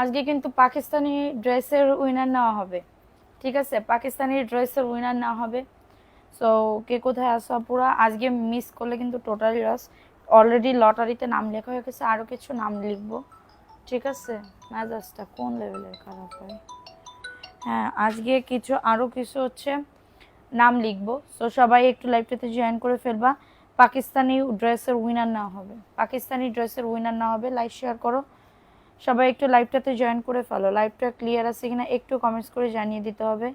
আজকে কিন্তু পাকিস্তানি ড্রেসের উইনার নেওয়া হবে। ঠিক আছে, পাকিস্তানি ড্রেসের উইনার নেওয়া হবে। সো কে কোথায় আসো পুরা, আজকে মিস করলে কিন্তু টোটালি লস। অলরেডি লটারিতে নাম লেখা হয়ে গেছে, আরও কিছু নাম লিখবো। ঠিক আছে, মেজাজটা কোন লেভেলের খারাপ হয়। হ্যাঁ, আজকে কিছু আরও কিছু হচ্ছে নাম লিখবো। সো সবাই একটু লাইভটাতে জয়েন করে ফেলবা। পাকিস্তানি ড্রেসের উইনার নেওয়া হবে, পাকিস্তানি ড্রেসের উইনার নেওয়া হবে। লাইক শেয়ার করো, সবাই একটু লাইভটাতে জয়েন করে ফেলো। লাইভটা ক্লিয়ার আছে কিনা একটু কমেন্টস করে জানিয়ে দিতে হবে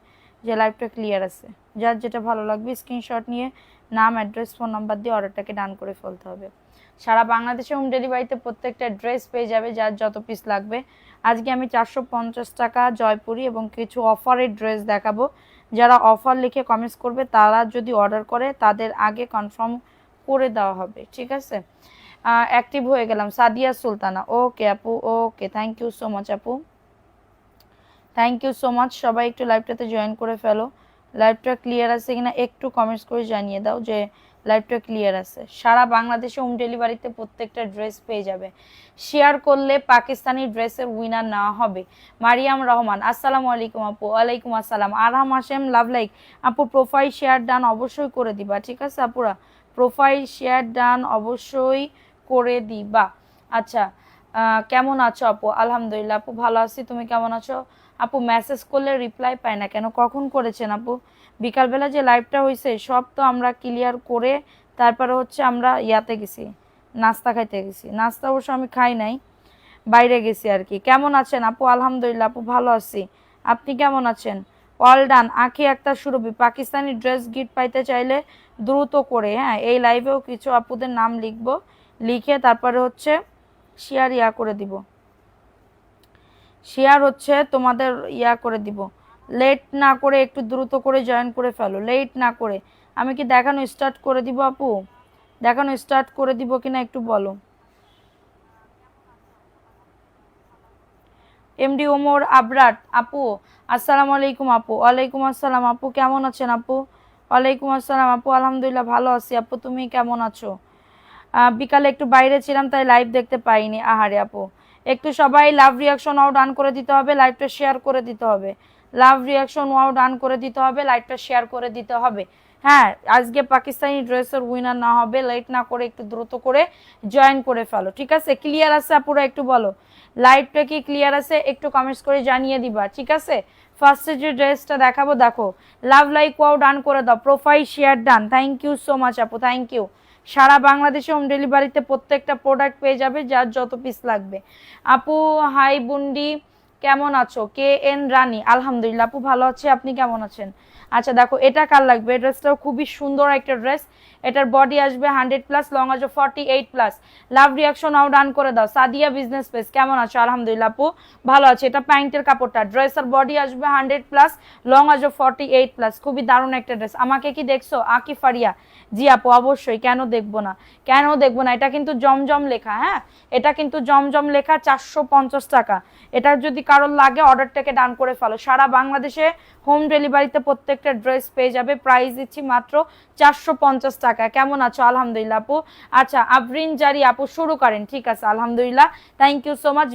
যে লাইভটা ক্লিয়ার আছে। যার যেটা ভালো লাগবে স্ক্রিনশট নিয়ে নাম, অ্যাড্রেস, ফোন নাম্বার দিয়ে অর্ডারটাকে ডান করে ফেলতে হবে। সারা বাংলাদেশে হোম ডেলিভারিতে প্রত্যেকটা ড্রেস পেয়ে যাবে যার যত পিস লাগবে। আজকে আমি 450 টাকা জয়পুরি এবং কিছু অফারের ড্রেস দেখাবো। যারা অফার লিখে কমেন্টস করবে তারা যদি অর্ডার করে তাদের আগে কনফার্ম করে দেওয়া হবে। ঠিক আছে, অ্যাক্টিভ হয়ে গেলাম। সাদিয়া সুলতানা, ওকে আপু, ওকে, থ্যাংক ইউ সো মাচ আপু, থ্যাংক ইউ সো মাচ। সবাই একটু লাইভটাতে জয়েন করে ফেলো। লাইভটা ক্লিয়ার আছে কিনা একটু কমেন্টস করে জানিয়ে দাও যে লাইভটা ক্লিয়ার আছে। সারা বাংলাদেশে হোম ডেলিভারিতে প্রত্যেকটা ড্রেস পেয়ে যাবে। শেয়ার করলে পাকিস্তানি ড্রেসের উইনার নেওয়া হবে। মারিয়াম রহমান, আসসালামু আলাইকুম আপু। ওয়ালাইকুম আসসালাম। আরহাম হাশেম, লাভ লাইক আপু, প্রোফাইল শেয়ার ডান অবশ্যই করে দিবা। ঠিক আছে আপুরা, প্রোফাইল শেয়ার ডান অবশ্যই করে দিবা। আচ্ছা, কেমন আছো আপু? আলহামদুলিল্লাহ আপু, ভালো আছি। তুমি কেমন আছো আপু? মেসেজ করলে রিপ্লাই পাই না কেন? কখন করেছেন আপু? বিকালবেলা যে লাইভটা হয়েছে সব তো আমরা ক্লিয়ার করে তারপরে হচ্ছে আমরা ইয়াতে গেছি, নাস্তা খাইতে গেছি। নাস্তা অবশ্য আমি খাই নাই, বাইরে গেছি আর কি। কেমন আছেন আপু? আলহামদুলিল্লাহ আপু, ভালো আছি। আপনি কেমন আছেন? All done. আঁখি একটা সুরভি, পাকিস্তানি ড্রেস গিফট পাইতে চাইলে দ্রুত করে, হ্যাঁ, এই লাইভেও কিছু আপুদের নাম লিখবো, লিখে তারপরে হচ্ছে শেয়ার করে দিব। শেয়ার হচ্ছে তোমাদের করে দিব। লেট না করে একটু দ্রুত করে জয়েন করে ফেলো, লেট না করে। আমি কি দেখানো স্টার্ট করে দিব আপু? দেখানো স্টার্ট করে দিব কিনা একটু বলো। এমডি ওমর আবরাট আপু, আসসালামু আলাইকুম আপু। ওয়ালাইকুম আসসালাম আপু, কেমন আছেন আপু? ওয়ালাইকুম আসসালাম আপু, আলহামদুলিল্লাহ ভালো আছি আপু, তুমি কেমন আছো? বিকালে একটু বাইরে ছিলাম তাই লাইভ দেখতে পাইনি। আহারে আপু, একটু সবাই লাভ রিয়াকশন ওয়াও ডান করে দিতে হবে, লাইভটা শেয়ার করে দিতে হবে। লাভ রিয়াকশন ওয়াও ডান করে দিতে হবে, লাইভটা শেয়ার করে দিতে হবে। হ্যাঁ, আজকে পাকিস্তানি ড্রেসের উইনার না হবে, লেট না করে একটু দ্রুত করে জয়েন করে ফেলো। ঠিক আছে, ক্লিয়ার আছে আপুরা? একটু বলো লাইভটা কি ক্লিয়ার আছে, একটু কমেন্টস করে জানিয়ে দিবা। ঠিক আছে, ফার্স্টে যে ড্রেসটা দেখাবো দেখো। লাভ লাইক ওয়াও ডান করে দাও, profile share done. Thank you so much আপু, থ্যাংক ইউ। সারা বাংলাদেশে হোম ডেলিভারিতে প্রত্যেকটা প্রোডাক্ট পেয়ে যাবে যার যত পিস লাগবে। আপু হাই বুন্ডি, কেমন আছো? কে এন রানী, আলহামদুলিল্লাহ আপু ভালো আছে, আপনি কেমন আছেন? আচ্ছা দেখো, এটা কার লাগবে? ড্রেসটাও খুবই সুন্দর একটা ড্রেস। এটার বডি আসবে 100+, লং আসবে 48+। লাভ রিয়াকশন আও ডান করে দাও। সাদিয়া বিজনেস পেজ, কেমন আছো? আলহামদুলিল্লাহ আপু ভালো আছে। এটা প্যান্টের কাপড়টা, ড্রেসের বডি আসবে 100+, লং আসবে 48+। খুবই দারুণ একটা ড্রেস। আমাকে কি দেখছো? আকি ফারিয়া, জি আপু অবশ্যই, কেন দেখবো না, কেন দেখবো না। এটা কিন্তু জমজম লেখা, হ্যাঁ, এটা কিন্তু জমজম লেখা, 450 টাকা। এটা যদি কারোর লাগে অর্ডারটাকে ডান করে ফেলো। সারা বাংলাদেশে হোম ডেলিভারিতে প্রত্যেকটা ড্রেস পেয়ে যাবে। প্রাইস দিচ্ছি মাত্র 450 টাকা। কেমন আছো? আলহামদুলিল্লাহ আপু। আচ্ছা, আবরিন জারি আপু শুরু করেন। ঠিক আছে, আলহামদুলিল্লাহ, থ্যাংক ইউ সো মাচ।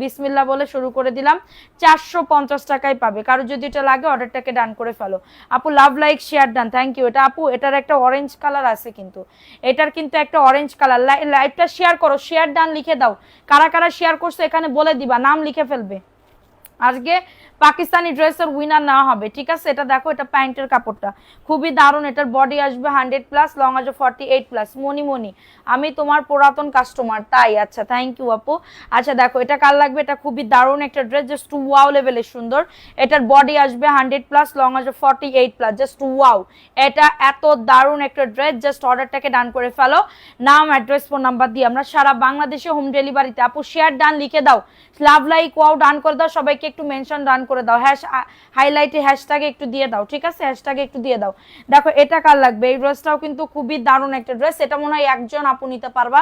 বিসমিল্লাহ বলে শুরু করে দিলাম। 450 টাকায় পাবে। কারো যদি এটা লাগে অর্ডারটাকে ডান করে ফেলো আপু। Love like share done, thank you. এটা আপু এটার একটা অরেঞ্জ কালার আছে কিন্তু, এটার কিন্তু একটা অরেঞ্জ কালার। লাইভটা শেয়ার করো, শেয়ার ডান লিখে দাও। কারা কারা শেয়ার করছো এখানে বলে দিবা, নাম লিখে ফেলবে। আজকে পাকিস্তানি ড্রেসের উইনার নেওয়া হবে। ঠিক আছে, এটা দেখো, এটা প্যান্টের কাপড়টা খুবই দারুণ। এটার বডি আসবে 100+, লং আসবে 48+। মনি মনি, আমি তোমার পুরাতন কাস্টমার তাই। আচ্ছা, থ্যাংক ইউ আপু। আচ্ছা দেখো, এটা কার লাগবে? এটা খুবই দারুণ একটা ড্রেস, জাস্ট ওয়াও লেভেলের সুন্দর। এটার বডি আসবে 100+, লং আসবে 48+, জাস্ট ওয়াও। এটা এত দারুণ একটা ড্রেস, জাস্ট অর্ডারটাকে ডান করে ফেলো। নাম, অ্যাড্রেস, ফোন নাম্বার দিয়ে আমরা সারা বাংলাদেশে হোম ডেলিভারিতে। আপু শেয়ার ডান লিখে দাও, লাভ লাইক ওয়াও ডান করে দাও। সবাইকে একটু মেনশন ডান করে দাও, হাইলাইটে হ্যাশট্যাগে একটু দিয়ে দাও। ঠিক আছে, হ্যাশট্যাগে একটু দিয়ে দাও। দেখো, এটা কার লাগবে? এই ড্রেসটাও কিন্তু খুবই দারুণ একটা ড্রেস। এটা মনে হয় একজন আপু নিতে পারবা।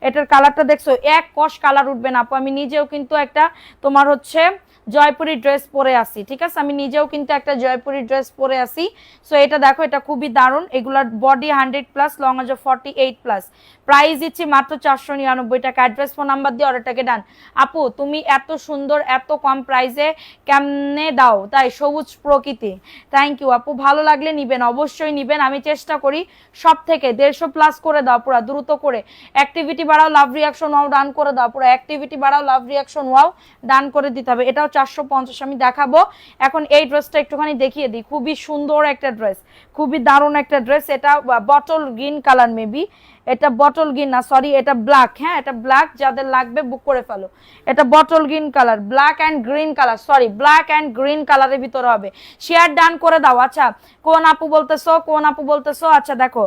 এটার কালারটা দেখছো, এক কষ কালার উঠবে না আপু। আমি নিজেও কিন্তু একটা তোমার হচ্ছে জয়পুরি ড্রেস পরে আসি, ঠিক আছে? আমি নিজেও কিন্তু একটা জয়পুরি ড্রেস পরে আসি। সো এটা দেখো, এটা খুবই দারুণ। এগুলার বডি 100+, লং আছে 48+। প্রাইস দিচ্ছি মাত্র 499 টাকা। অ্যাড্রেস ফোন নাম্বার দিয়ে অর্ডারটাকে ডান। আপু তুমি এত সুন্দর এত কম প্রাইসে কেমনে দাও? তাই সবুজ প্রকৃতি, থ্যাংক ইউ আপু। ভালো লাগলে নিবেন, অবশ্যই নিবেন। আমি চেষ্টা করি সব থেকে 150+ করে দাও পুরো দ্রুত করে। অ্যাক্টিভিটি বাড়াও, লাভ রিয়াকশন ওয়াও, ডান করে দাও পুরো। অ্যাক্টিভিটি বাড়াও, লাভ রিয়াকশন ওয়াও, ডান করে দিতে হবে। এটাও 450 আমি দেখাবো। এখন এই ড্রেসটা একটুখানি দেখিয়ে দিই। খুবই সুন্দর একটা ড্রেস, খুবই দারুণ একটা ড্রেস। এটা বটল গ্রিন কালার, মেবি এটা বটল গ্রিন না, সরি এটা ব্ল্যাক। হ্যাঁ এটা ব্ল্যাক, যাদের লাগবে বুক করে ফেলো। এটা bottle green colour, black and green colour, sorry black and green কালারের ভিতরে হবে। শেয়ার ডান করে দাও। আচ্ছা কোন আপু বলতেছো, কোন আপু বলতেছো? আচ্ছা দেখো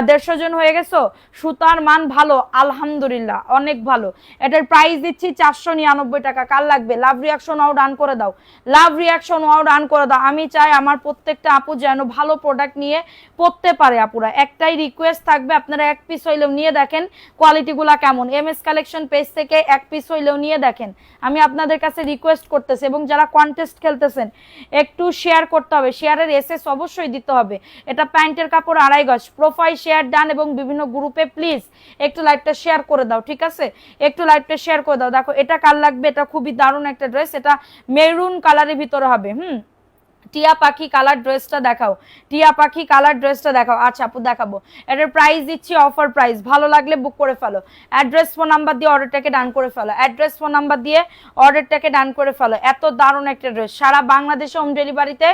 150 জন হয়ে গেছো। সুতার মান ভালো, আলহামদুলিল্লাহ অনেক ভালো। এটার প্রাইস দিচ্ছি 499 টাকা। কার লাগবে? লাভ রিয়াকশন ওয়াও, ডান করে দাও। লাভ রিয়াকশন ওয়াও, ডান করে দাও। আমি চাই আমার প্রত্যেকটা আপু যেন ভালো প্রোডাক্ট নিয়ে পড়তে পারে। আপুরা একটাই রিকোয়েস্ট থাকবে, আপনারা এক পিস হইলেও নিয়ে দেখেন কোয়ালিটিগুলা কেমন। এমএস কালেকশন পেজ থেকে এক পিস হইলেও নিয়ে দেখেন, আমি আপনাদের কাছে রিকোয়েস্ট করতেছি। এবং যারা কন্টেস্ট খেলতেছেন একটু শেয়ার করতে হবে, শেয়ারের এসএস অবশ্যই দিতে হবে। এটা প্যান্টের কাপড় 2.5 গজ। প্রোফাইল শেয়ার ডান এবং বিভিন্ন গ্রুপে প্লিজ একটু লাইভটা শেয়ার করে দাও, ঠিক আছে? একটু লাইভটা শেয়ার করে দাও। দেখো এটা কার লাগবে? এটা খুবই দারুণ একটা ড্রেস, এটা মেরুন কালারের ভিতরে হবে। টিয়া পাখি কালার ড্রেসটা দেখাও, টিয়া পাখি কালার ড্রেসটা দেখাও। আচ্ছা আপু দেখাবো। এটার প্রাইস দিচ্ছি অফার প্রাইস, ভালো লাগলে বুক করে ফেলো। অ্যাড্রেস ফোন নাম্বার দিয়ে অর্ডারটাকে ডান করে ফেলো। অ্যাড্রেস ফোন নাম্বার দিয়ে অর্ডারটাকে ডান করে ফেলো। এত দারুণ একটা ড্রেস, সারা বাংলাদেশে হোম ডেলিভারিতে।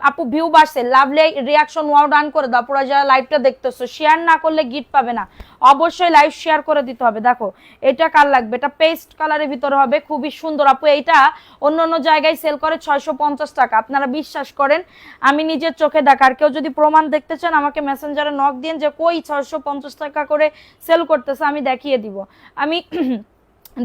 আপু ভিউ বাড়ছে, লাভলি রিয়াকশন ওয়াও, ডান করে দাও। পুরো যারা লাইভটা দেখতেছো শেয়ার না করলে গিফট পাবে না, অবশ্যই লাইভ শেয়ার করে দিতে হবে। দেখো এটা কার লাগবে? এটা পেস্ট কালারের ভিতরে হবে, খুবই সুন্দর। আপু এইটা অন্য অন্য জায়গায় সেল করে 650 টাকা। আপনারা বিশ্বাস করেন, আমি নিজের চোখে দেখা। আর কেউ যদি প্রমাণ দেখতে চান আমাকে মেসেঞ্জারে নক দিন যে কই 650 টাকা করে সেল করতেছে, আমি দেখিয়ে দিব, আমি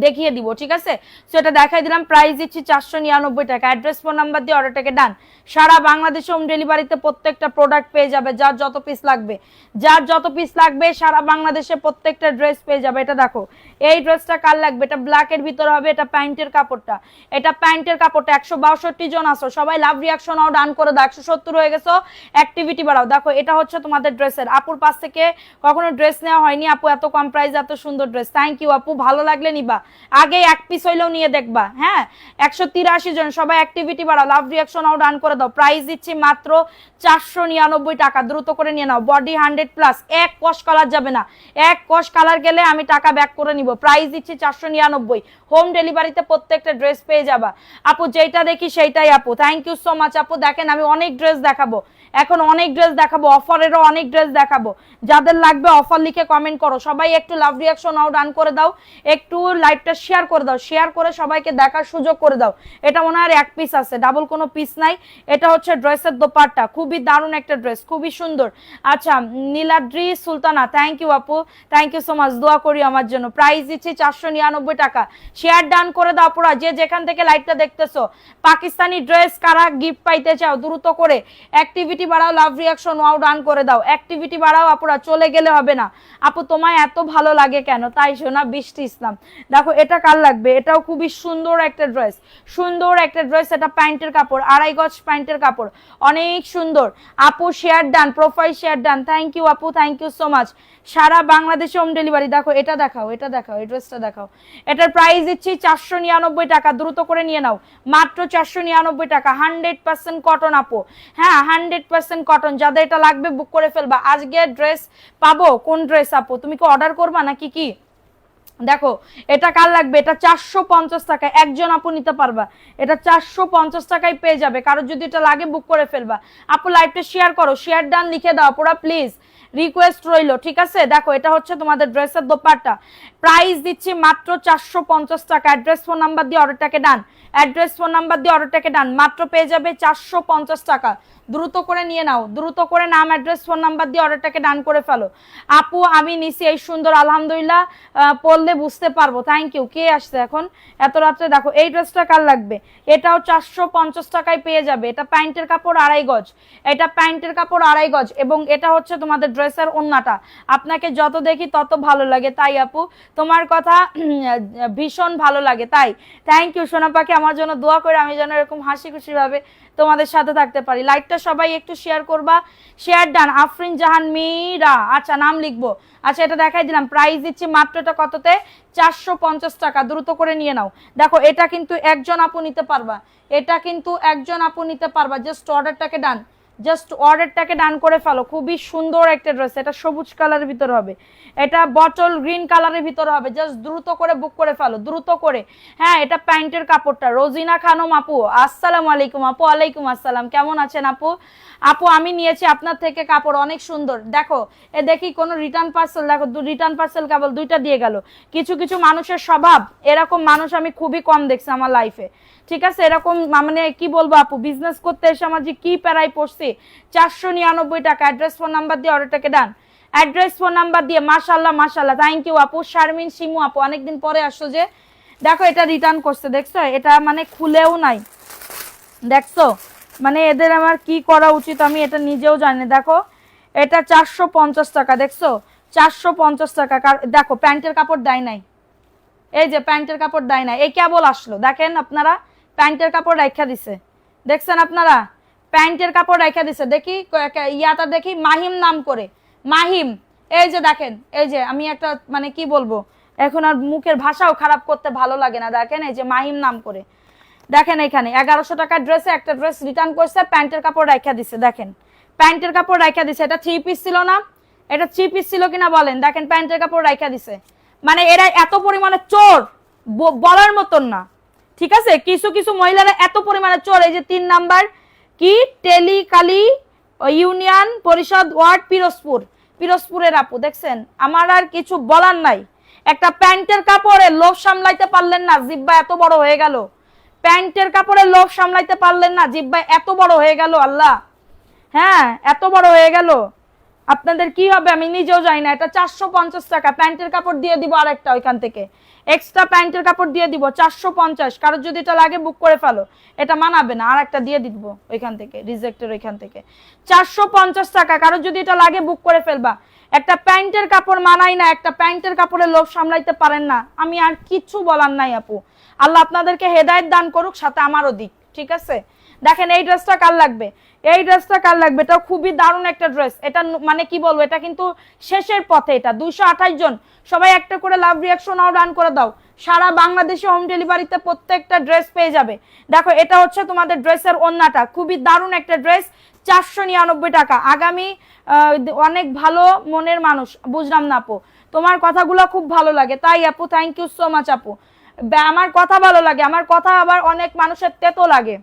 দেখিয়ে দিব, ঠিক আছে? সো এটা দেখাই দিলাম। প্রাইস দিচ্ছি 499 টাকা। অ্যাড্রেস ফোন নাম্বার দিয়ে অর্ডারটাকে ডান। সারা বাংলাদেশে হোম ডেলিভারিতে প্রত্যেকটা প্রোডাক্ট পেয়ে যাবে, যার যত পিস লাগবে, যার যত পিস লাগবে সারা বাংলাদেশে প্রত্যেকটা ড্রেস পেয়ে যাবে। এটা দেখো এই ড্রেসটা কার লাগবে? এটা ব্ল্যাকের ভিতরে হবে, এটা প্যান্টের কাপড়টা, এটা প্যান্টের কাপড়টা। 162 জন আসো, সবাই লাভ রিয়াকশন আও ডান করে দাও। 170 হয়ে গেছো, অ্যাক্টিভিটি বাড়াও। দেখো এটা হচ্ছে তোমাদের ড্রেসের। আপুর পাশ থেকে কখনো ড্রেস নেওয়া হয়নি আপু, এত কম প্রাইস এত সুন্দর ড্রেস। থ্যাংক ইউ আপু, ভালো লাগলে নিবা, আগে এক পিস হইলেও নিয়ে দেখবা। হ্যাঁ 183 জন, সবাই অ্যাক্টিভিটি বাড়াও, লাভ রিয়াকশন আও ডান করে দাও। প্রাইস দিচ্ছি মাত্র 499 টাকা, দ্রুত করে নিয়ে নাও। বডি 100+, এক কস কালার যাবে না, এক কস কালার গেলে আমি টাকা ব্যাক করে নিব। প্রাইস দিচ্ছি 499, হোম ডেলিভারিতে প্রত্যেকটা ড্রেস পেয়ে যাবা। আপু যেটা দেখি সেইটাই আপু, থ্যাংক ইউ সো মাচ আপু। দেখেন আমি অনেক ড্রেস দেখাবো, এখন অনেক ড্রেস দেখাবো, অফারেরও অনেক ড্রেস দেখাবো। যাদের লাগবে অফার লিখে কমেন্ট করো। সবাই একটু লাভ রিয়াকশন আও ডান করে দাও, একটু লাইভটা শেয়ার করে দাও, শেয়ার করে সবাইকে দেখার সুযোগ করে দাও। এটা মনে হয় এক পিস আছে, ডাবল কোনো পিস নাই। এটা হচ্ছে ড্রেসের দোপাট্টা, খুবই দারুণ একটা ড্রেস, খুবই সুন্দর। আচ্ছা নীলাদ্রি সুলতানা, থ্যাংক ইউ আপু, থ্যাংক ইউ সো মাচ, দোয়া করি আমার জন্য। প্রাইস দিচ্ছি 499 টাকা। শেয়ার ডান করে দাও পুরা, যে যেখান থেকে লাইভটা দেখতেছো। পাকিস্তানি ড্রেস কারা গিফট পাইতে চাও দ্রুত করে অ্যাক্টিভিটি বাড়াও, লাভ রিয়াকশন ওয়াও ডান করে দাও। অ্যাক্টিভিটি বাড়াও আপুরা, চলে গেলে হবে না। আপু তোমায় এত ভালো লাগে কেন? তাই শোনা বৃষ্টি ইসলাম। দেখো এটা কার লাগবে? এটাও খুবই সুন্দর একটা ড্রেস, সুন্দর একটা ড্রেস। এটা প্যান্টের কাপড়, 2.5 গজ প্যান্টের কাপড়, অনেক সুন্দর। আপু share done, profile share done, thank you আপু, থ্যাংক ইউ সো মাচ। সারা বাংলাদেশে হোম ডেলিভারি। দেখো এটা দেখাও, এটা দেখাও, এই ড্রেসটা দেখাও। এটার প্রাইস দিচ্ছি 499 টাকা, দ্রুত করে নিয়ে নাও, মাত্র 499 টাকা। 100% কটন আপু, হ্যাঁ 100% কটন। যাদের এটা লাগবে বুক করে ফেলবা। আজকে ড্রেস পাবো? কোন ড্রেস আপু? তুমি কি অর্ডার করবা নাকি কি? দেখো এটা কার লাগবে? এটা 450 টাকা, একজন আপু নিতে পারবা। এটা 450 টাকায় পেয়ে যাবে। কারোর যদি এটা লাগে বুক করে ফেলবা। আপু লাইভটা শেয়ার করো, শেয়ার ডান লিখে দাও পুরা প্লিজ, রিকোয়েস্ট রইলো, ঠিক আছে? দেখো এটা হচ্ছে তোমাদের ড্রেসের দোপাট্টা। প্রাইস দিচ্ছি মাত্র 450 টাকা। অ্যাড্রেস ফোন নাম্বার দিয়ে অর্ডারটাকে ডান, অ্যাড্রেস ফোন নাম্বার দিয়ে অর্ডারটাকে ডান, মাত্র পেয়ে যাবে 450 টাকা। দ্রুত করে নিয়ে নাও, দ্রুত করে নাম অ্যাড্রেস ফোন নাম্বার দিয়ে অর্ডারটাকে ডান করে ফেলো। আপু আমি নিছি এই সুন্দর, আলহামদুলিল্লাহ পড়লো বললে বুঝতে পারবো। Thank you. কে আসছে এখন এত রাত্রে? দেখো এই ড্রেসটা কার লাগবে, এটাও 450 টাকায় পেয়ে যাবে। এটা প্যান্টের কাপড় 2.5 গজ, এটা প্যান্টের কাপড় 2.5 গজ, এবং এটা হচ্ছে তোমাদের ড্রেসের ওন্নাটা। আপনাকে যত দেখি তত ভালো লাগে, তাই আপু তোমার কথা ভীষণ ভালো লাগে, তাই থ্যাংক ইউ সোনা পাখি। আমার জন্য দোয়া করে আমি যেন এরকম হাসি খুশি ভাবে তোমাদের সাথে থাকতে পারি। লাইভটা সবাই একটু শেয়ার করবা, শেয়ার ডান। আফরিন জাহান মীরা, আচ্ছা নাম লিখবো। আচ্ছা এটা দেখাই দিলাম, প্রাইস দিচ্ছি মাত্র এটা কততে, 450 টাকা। দ্রুত করে নিয়ে নাও। দেখো এটা কিন্তু একজন আপু নিতে পারবা, এটা কিন্তু একজন আপু নিতে পারবা। জাস্ট অর্ডারটাকে ডান, জাস্ট অর্ডারটাকে ডান করে ফেলো। খুবই সুন্দর একটা ড্রেস, এটা সবুজ কালারের ভিতরে হবে, এটা বটল গ্রিন কালারের ভিতরে হবে। জাস্ট দ্রুত করে বুক করে ফেলো, দ্রুত করে। হ্যাঁ এটা প্যান্টের কাপড়টা। রোজিনা খানম আপু, আসসালামু আলাইকুম আপু। ওয়ালাইকুম আসসালাম, কেমন আছেন আপু? আপু আমি নিয়েছি আপনার থেকে কাপড়, অনেক সুন্দর। দেখো এ দেখি কোনো রিটার্ন পার্সেল, দেখো রিটার্ন পার্সেল কেবল 2টা দিয়ে গেল। কিছু কিছু মানুষের স্বভাব এরকম, মানুষ আমি খুবই কম দেখছি আমার লাইফে, ঠিক আছে? এরকম মানে কি বলবো আপু, বিজনেস করতে এসে আমার যে কি প্যারাই পড়ছি। 499 টাকা। অ্যাড্রেস ফোন নাম্বার দিয়ে অর্ডারটাকে ডান, অ্যাড্রেস ফোন নাম্বার দিয়ে। মাশাআল্লাহ মাশাআল্লাহ, থ্যাংক ইউ আপু। শারমিন শিমু আপু, অনেকদিন পরে আসছো যে। দেখো এটা রিটার্ন করছে, দেখছো? এটা মানে খুলেও নাই, দেখছো? মানে এদের আমার কি করা উচিত আমি এটা নিজেও জানি। দেখো এটা 450 টাকা, দেখছো? 450 টাকা। দেখো প্যান্টের কাপড় দেয় নাই, এই যে প্যান্টের কাপড় দেয় নাই, এই কেবল আসলো। দেখেন আপনারা, প্যান্টের কাপড় রাখা দিছে, দেখছেন আপনারা? প্যান্টের কাপড় রাখা দিছে। দেখি ইয়াটা দেখি, মাহিম নাম করে, মাহিম। এই যে দেখেন, এই যে আমি একটা মানে কি বলবো, এখন আর মুখের ভাষাও খারাপ করতে ভালো লাগে না। দেখেন এই যে মাহিম নাম করে, দেখেন এখানে 1100 টাকার ড্রেসে একটা ড্রেস রিটার্ন করছে, প্যান্টের কাপড় রাখা দিছে। দেখেন প্যান্টের কাপড় রাখা দিছে। এটা 3 পিস ছিল না, এটা 3 পিস ছিল কিনা বলেন? দেখেন প্যান্টের কাপড় রাখা দিছে। মানে এরা এত পরিমাণে চোর বলার মতন না, ঠিক আছে? কিছু কিছু মহিলারা এত পরিমাণে চোর। এই যে 3 নাম্বার কি, টেলিকালি ইউনিয়ন পরিষদ ওয়ার্ড পিরোজপুর, পিরোজপুরের আপু, দেখছেন? আমার আর কিছু বলার নাই। একটা প্যান্টের কাপড়ে লোভ সামলাইতে পারলেন না, জিব্বা এত বড় হয়ে গেল। প্যান্টের কাপড়ে লোভ সামলাইতে পারলেন না, জিব্বা এত বড় হয়ে গেল। আল্লাহ, হ্যাঁ এত বড় হয়ে গেল। আপনাদের কি হবে আমি নিজেও জানি না। এটা 450 টাকা। প্যান্টের কাপড় দিয়ে দিব আরেকটা ওইখান থেকে, এক্সট্রা প্যান্টের কাপড় দিয়ে দিব 450। কারোর যদি এটা লাগে বুক করে ফেলো, এটা মানাবে না, আর একটা দিয়ে দিব ওইখান থেকে, রিজেক্টের ওইখান থেকে। 450 টাকা। কারোর যদি এটা লাগে বুক করে ফেলবা। একটা প্যান্টের কাপড় মানাই না, একটা প্যান্টের কাপড়ে লোভ সামলাইতে পারেন না, আমি আর কিছু বলার নাই আপু। আল্লাহ আপনাদেরকে হেদায়েত দান করুক, সাথে আমারও দিক, ঠিক আছে? দেখেন এই ড্রেসটা কার লাগবে, এই ড্রেসটা কার লাগবে? এটা খুবই দারুণ একটা ড্রেস। এটা মানে কি বলবো, এটা কিন্তু শেষের পথে। এটা 228 জন, সবাই একটা করে লাভ রিয়াকশন আর রান করে দাও। সারা বাংলাদেশে হোম ডেলিভারিতে প্রত্যেকটা ড্রেস পেয়ে যাবে। দেখো এটা হচ্ছে তোমাদের ড্রেসের ওন্নাটা, খুবই দারুণ একটা ড্রেস, 499 টাকা। আগামী অনেক ভালো মনের মানুষ, বুঝলাম না আপু, তোমার কথাগুলো খুব ভালো লাগে, তাই আপু থ্যাংক ইউ সো মাচ আপু। আমার কথা ভালো লাগে, আমার কথা আবার অনেক মানুষের তেতো লাগে,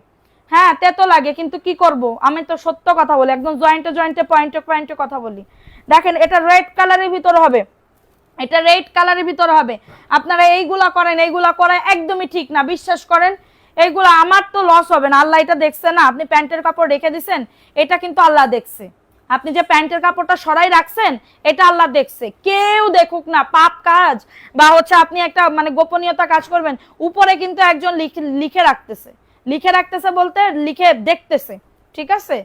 হ্যাঁ তেতো লাগে, কিন্তু কি করব, আমি তো সত্য কথা বলি, একদম জয়েন্টে জয়েন্টে পয়েন্টে পয়েন্টে কথা বলি। দেখেন এটা রেড কালারের ভিতরে হবে, এটা রেড কালারের ভিতরে হবে। আপনারা এইগুলা করেন, এইগুলা করা একদমই ঠিক না, বিশ্বাস করেন। এইগুলা আমার তো লস হবে না, আল্লাহ এটা দেখছে না। আপনি প্যান্টের কাপড় রেখে দিছেন, এটা কিন্তু আল্লাহ দেখছে। আপনি যে প্যান্টের কাপড়টা সরাই রাখছেন, এটা আল্লাহ দেখছে। কেউ দেখুক না, পাপ কাজ বা হচ্ছে আপনি একটা মানে গোপনীয়তা কাজ করবেন, উপরে কিন্তু একজন লিখে রাখতেছে, লিখে রাখতেছে বলতে লিখে দেখতেছে, ঠিক আছে?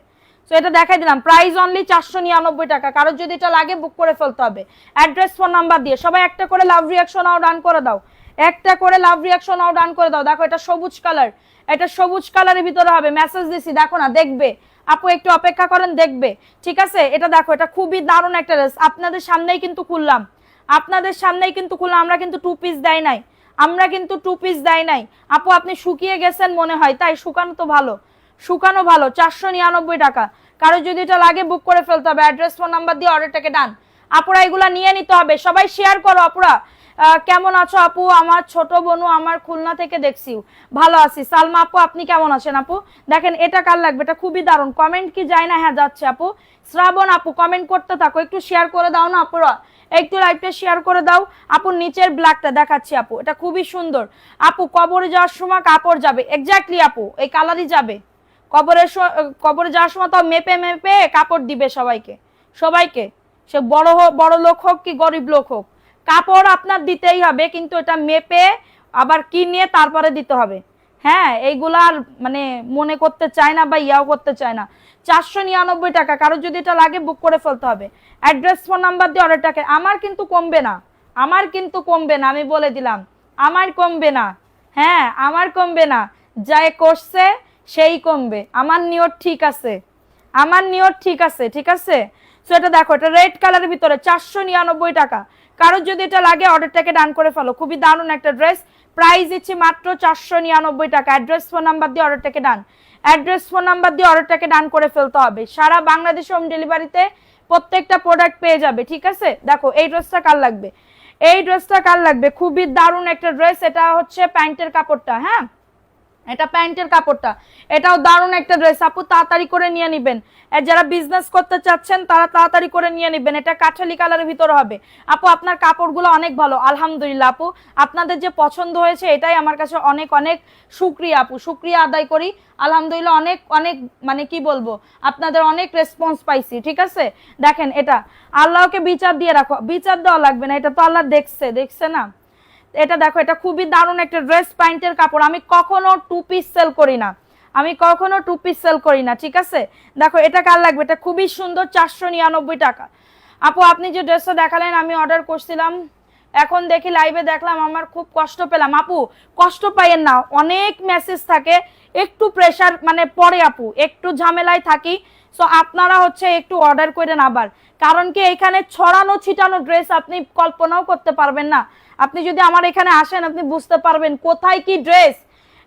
তো এটা দেখাই দিলাম, প্রাইস অনলি 499 টাকা। কারোর যদি এটা লাগে বুক করে ফেলতে হবে, অ্যাড্রেস ফোন নাম্বার দিয়ে। সবাই একটা করে লাভ রিয়াকশন আও ডান করে দাও, একটা করে লাভ রিয়াকশন আও ডান করে দাও। দেখো এটা সবুজ কালার, এটা সবুজ কালারের ভিতরে হবে, মেসেজ দিছি, দেখো না, দেখবে আপু, একটু অপেক্ষা করেন, দেখবে, ঠিক আছে? এটা দেখো, এটা খুবই দারুণ একটা ড্রেস। আপনাদের সামনেই কিন্তু খুললাম, আপনাদের সামনেই কিন্তু খুললাম। আমরা কিন্তু 2 পিস দেই নাই, আমরা কিন্তু 2 পিস দেই নাই আপু। আপনি শুকিয়ে গেছেন মনে হয়, তাই শুকানো তো ভালো, শুকানো ভালো। 499 টাকা। কারো যদি এটা লাগে বুক করে ফেলতে হবে, অ্যাড্রেস ফোন নাম্বার দিয়ে অর্ডারটাকে ডান। আপুরা এগুলা নিয়ে নিতে হবে, সবাই শেয়ার করো। আপুরা কেমন আছো আপু? আমার ছোট বোনু আমার খুলনা থেকে দেখছি, ভালো আছি। সালমা আপু আপনি কেমন আছেন আপু? দেখেন এটা কার লাগবে, এটা খুবই দারুণ। কমেন্ট কি যায় না? হ্যাঁ যাচ্ছে আপু। শ্রাবণ আপু কমেন্ট করতে থাকো, একটু শেয়ার করে দাও না আপুরা, একটু লাইভটা শেয়ার করে দাও। আপুর নিচের ব্ল্যাকটা দেখাচ্ছি আপু, এটা খুবই সুন্দর আপু। কবরে যাওয়ার সময় কাপড় যাবে, এক্স্যাক্টলি আপু, এই কালারই যাবে। কবরে যাওয়ার সময় তো মেপে মেপে কাপড় দিবে সবাইকে, সবাইকে, সে বড় লোক হোক কি গরিব লোক হোক, কাপড় আপনার দিতেই হবে, কিন্তু এটা মেপে আবার কিনে তারপরে দিতে হবে। হ্যাঁ, এইগুলা আর মানে মনে করতে চায় না বা ইয়াও করতে চায় না। 499 টাকা, কারো যদি এটা লাগে বুক করে ফেলতে হবে। অ্যাড্রেস ফোন নাম্বার দিয়ে অর্ডারটাকে, আমার কিন্তু কমবে না, আমার কিন্তু কমবে না, আমি বলে দিলাম আমার কমবে না। হ্যাঁ, আমার কমবে না, যাই করছে সেই কমবে, আমার নিয়ত ঠিক আছে, আমার নিয়ত ঠিক আছে, ঠিক আছে। সো এটা দেখো, এটা রেড কালারের ভিতরে 499 টাকা, কারোর যদি এটা লাগে অর্ডারটাকে ডান করে ফেলো। খুবই দারুণ একটা ড্রেস, প্রাইস দিচ্ছি মাত্র 499 টাকা। অ্যাড্রেস ফোন নাম্বার দিয়ে অর্ডারটাকে ডান, অ্যাড্রেস ফোন নাম্বার দিয়ে অর্ডারটাকে ডান করে ফেলতে হবে। সারা বাংলাদেশে হোম ডেলিভারিতে প্রত্যেকটা প্রোডাক্ট পেয়ে যাবে, ঠিক আছে। দেখো এই ড্রেসটা কার লাগবে, এই ড্রেসটা কার লাগবে, খুবই দারুণ একটা ড্রেস। এটা হচ্ছে প্যান্টের কাপড়টা, হ্যাঁ এটা প্যান্টের কাপড়টা, এটাও দারুণ একটা ড্রেস আপু, তাড়াতাড়ি করে নিয়ে নিবেন। যারা বিজনেস করতে চাচ্ছেন তারা তাড়াতাড়ি করে নিয়ে নিবেন। এটা কাঠালি কালারের ভিতরে হবে আপু, আপনার কাপড়গুলো অনেক ভালো আলহামদুলিল্লাহ আপু, আপনাদের যে পছন্দ হয়েছে এটাই আমার কাছে অনেক অনেক শুকরিয়া আপু, শুকরিয়া আদায় করি আলহামদুলিল্লাহ। অনেক অনেক মানে কি বলবো, আপনাদের অনেক রেসপন্স পাইছি, ঠিক আছে। দেখেন এটা আল্লাহকে বিচার দিয়ে রাখো, বিচার দেওয়া লাগবে না, এটা তো আল্লাহ দেখছে, দেখছে না। এটা দেখো, এটা খুবই দারুণ একটা ড্রেস, প্যান্টের কাপড়। আমি কখনো টু পিস সেল করি না, আমি কখনো টু পিস সেল করি না, ঠিক আছে। দেখো এটা কার লাগবে, এটা খুবই সুন্দর, 499 টাকা। আপু আপনি যে ড্রেসটা দেখালেন আমি অর্ডার করছিলাম, এখন দেখি লাইভে দেখলাম, আমার খুব কষ্ট পেলাম। আপু কষ্ট পাইয়েন না, অনেক মেসেজ থাকে, একটু প্রেশার মানে পড়ে আপু, একটু ঝামেলায় থাকি। সো আপনারা হচ্ছে একটু অর্ডার করেন আবার, কারণ কি এখানে ছড়ানো ছিটানো ড্রেস আপনি কল্পনাও করতে পারবেন না। আপনি যদি আমার এখানে আসেন আপনি বুঝতে পারবেন কোথায় কি ড্রেস,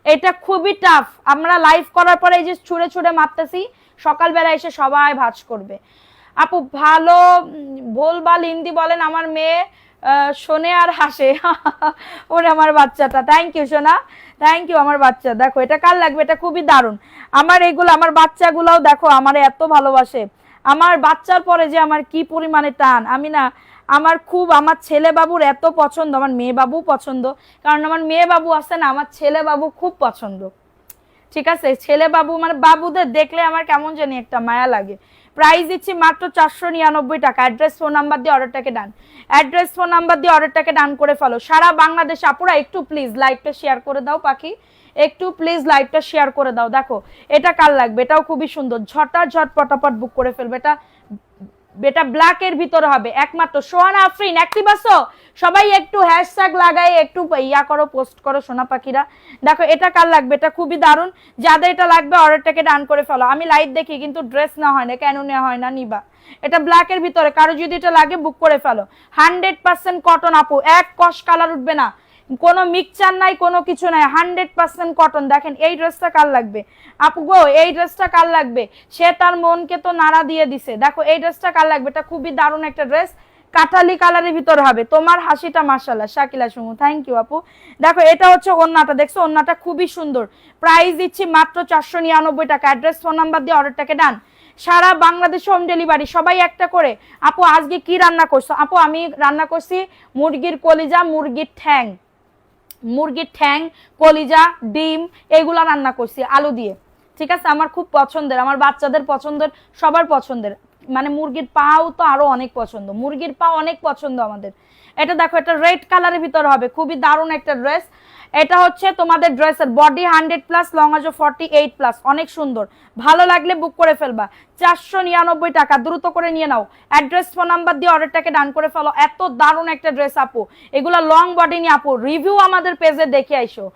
এটা খুবই টাফ। আমরা লাইভ করার পরে এই যে ছুঁড়ে ছুঁড়ে মারতেছি, সকালবেলা এসে সবাই ভাঁজ করবে। আপু ভালো ভুলভাল হিন্দি বলেন, আমার মেয়ে শোনে আর হাসে ওরে আমার বাচ্চাটা, থ্যাংক ইউ সোনা, থ্যাংক ইউ আমার বাচ্চা। দেখো এটা কার লাগবে, এটা খুবই দারুণ। আমার এগুলো, আমার বাচ্চাগুলোও দেখো আমার এত ভালোবাসে, আমার বাচ্চার পরে যে আমার কি পরিমাণে টান, আমি না আমার খুব, আমার ছেলে বাবুর এত পছন্দ, আমার মেয়ে বাবু পছন্দ, কারণ আমার মেয়ে বাবু আছে না, আমার ছেলে বাবু খুব পছন্দ, ঠিক আছে। ছেলে বাবু মানে বাবুদের দেখলে আমার কেমন জানি একটা মায়া লাগে। প্রাইস দিচ্ছি মাত্র 499 টাকা। অ্যাড্রেস ফোন নাম্বার দিয়ে অর্ডারটাকে ডান, অ্যাড্রেস ফোন নাম্বার দিয়ে অর্ডারটাকে ডান করে ফেলো। সারা বাংলাদেশ আপুরা একটু প্লিজ লাইভটা শেয়ার করে দাও, পাখি একটু প্লিজ লাইভটা শেয়ার করে দাও। দেখো এটা কার লাগবে, এটাও খুবই সুন্দর, ঝট পটাপট বুক করে ফেলবে। এটা বেটা ব্ল্যাক এর ভিতরে হবে একমাত্র। সোহানা আফরিন অ্যাক্টিভ আছো? সবাই একটু হ্যাশট্যাগ লাগাই, একটু ইয়া করো, পোস্ট করো সোনা পাখিরা। দেখো এটা কার লাগবে, এটা খুবই দারুণ, যাদের এটা লাগবে অর্ডারটাকে ডান করে ফেলো। আমি লাইভ দেখি কিন্তু ড্রেস না হয় না, কেন নেওয়া হয় না, নিবা। এটা ব্ল্যাক এর ভিতরে, কারো যদি এটা লাগে বুক করে ফেলো। 100% কটন আপু, এক কস কালার উঠবে না, কোনো মিক্সচার নাই, কোনো কিছু নাই, 100% কটন। দেখেন এই ড্রেসটা কার লাগবে আপু গো, এই ড্রেসটা কার লাগবে, সে তার মনকে তো নাড়া দিয়ে দিছে। দেখো এই ড্রেসটা কার লাগবে, এটা খুবই দারুণ একটা ড্রেস, কাঠালি কালারের ভিতরে হবে। তোমার হাসিটা মাশাআল্লাহ, শাকিলা সুমু, থ্যাংক ইউ আপু। দেখো এটা হচ্ছে ওন্নাটা, দেখছো ওন্নাটা খুবই সুন্দর। প্রাইস দিচ্ছি মাত্র 499 টাকা। অ্যাড্রেস ফোন নাম্বার দিয়ে অর্ডারটাকে ডান। সারা বাংলাদেশে হোম ডেলিভারি, সবাই একটা করে। আপু আজকে কি রান্না করছো? আপু আমি রান্না করছি মুরগির কলিজা, মুরগির ঠ্যাং, মুরগির ঠ্যাং, কলিজা, ডিম এগুলা রান্না করছি আলু দিয়ে, ঠিক আছে। আমার খুব পছন্দের, আমার বাচ্চাদের পছন্দের, সবার পছন্দের। মানে মুরগির পাও তো আরো অনেক পছন্দ, মুরগির পা অনেক পছন্দ আমাদের। এটা দেখো, এটা রেড কালারের ভিতরে হবে, খুবই দারুণ একটা ড্রেস। এটা হচ্ছে তোমাদের ড্রেসের বডি 100+, লং আজ 48+, অনেক সুন্দর। ভালো লাগলে বুক করে ফেলবা। 499 টাকা, দ্রুত করে নিয়ে নাও। অ্যাড্রেস ফোন নাম্বার দিয়ে অর্ডারটাকে ডান করে ফেলো। এত দারুণ একটা ড্রেস আপু, এগুলা লং বডি নিয়ে আপু রিভিউ আমাদের পেজে দেখে আইসো,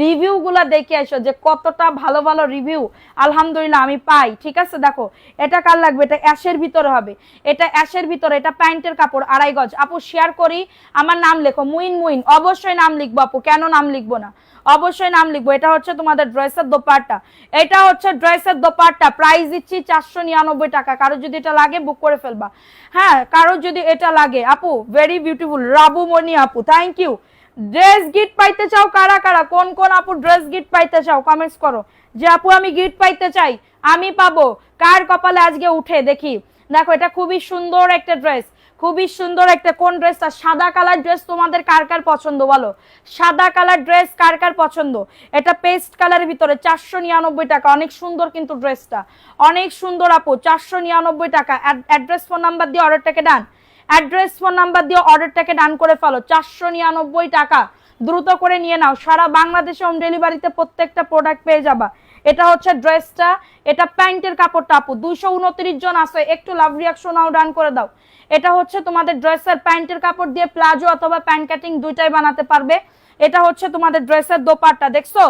রিভিউ গুলা দেখে আইসো যে কতটা ভালো ভালো রিভিউ আলহামদুলিল্লাহ আমি পাই, ঠিক আছে। দেখো এটা কার লাগবে, এটা অ্যাশের ভিতরে হবে, এটা অ্যাশের ভিতরে, এটা প্যান্টের কাপড় 2.5 গজ। আপু শেয়ার করি, আমার নাম লেখো মুইন, মুইন অবশ্যই নাম লিখবো আপু, কেন নাম লিখবো না, অবশ্যই নাম লিখবো। এটা হচ্ছে তোমাদের ড্রেসের দোপাট্টা, এটা হচ্ছে ড্রেসের দোপাট্টা। প্রাইস দিচ্ছি 499 টাকা। কারো যদি এটা লাগে বুক করে ফেলবা। হ্যাঁ কারো যদি এটা লাগে আপু, ভেরি বিউটিফুল রাবু মনি আপু, থ্যাংক ইউ। ড্রেস গিফট পাইতে চাও কারা কারা, কোন কোন আপু ড্রেস গিফট পাইতে চাও কমেন্টস করো, যে আপু আমি গিফট পাইতে চাই, আমি পাবো। কার কপালে আজকে উঠে দেখি। দেখো এটা খুবই সুন্দর একটা ড্রেস, খুবই সুন্দর একটা, কোন ড্রেসটা, সাদা কালার ড্রেস তোমাদের কার কার পছন্দ বলো, সাদা কালার ড্রেস কার কার পছন্দ। এটা পেস্ট কালারের ভিতরে 499 টাকা, অনেক সুন্দর কিন্তু ড্রেসটা, অনেক সুন্দর আপু, 499 টাকা। অ্যাড্রেস ফোন নাম্বার দিয়ে অর্ডারটাকে ডান, অ্যাড্রেস ফোন নাম্বার দিয়ে অর্ডারটাকে ডান করে ফেলো। 499 টাকা, দ্রুত করে নিয়ে নাও। সারা বাংলাদেশে হোম ডেলিভারিতে প্রত্যেকটা প্রোডাক্ট পেয়ে যাবা। এটা হচ্ছে ড্রেসটা, এটা প্যান্টের কাপড়টা আপু। 229 জন আছে, একটু লাভ রিয়াকশন নাও, ডান করে দাও। এটা হচ্ছে তোমাদের ড্রেসের প্যান্টের কাপড় দিয়ে প্লাজো অথবা প্যান্ট কাটিং দুইটাই বানাতে পারবে। এটা হচ্ছে তোমাদের ড্রেসের দোপাট্টা, দেখছো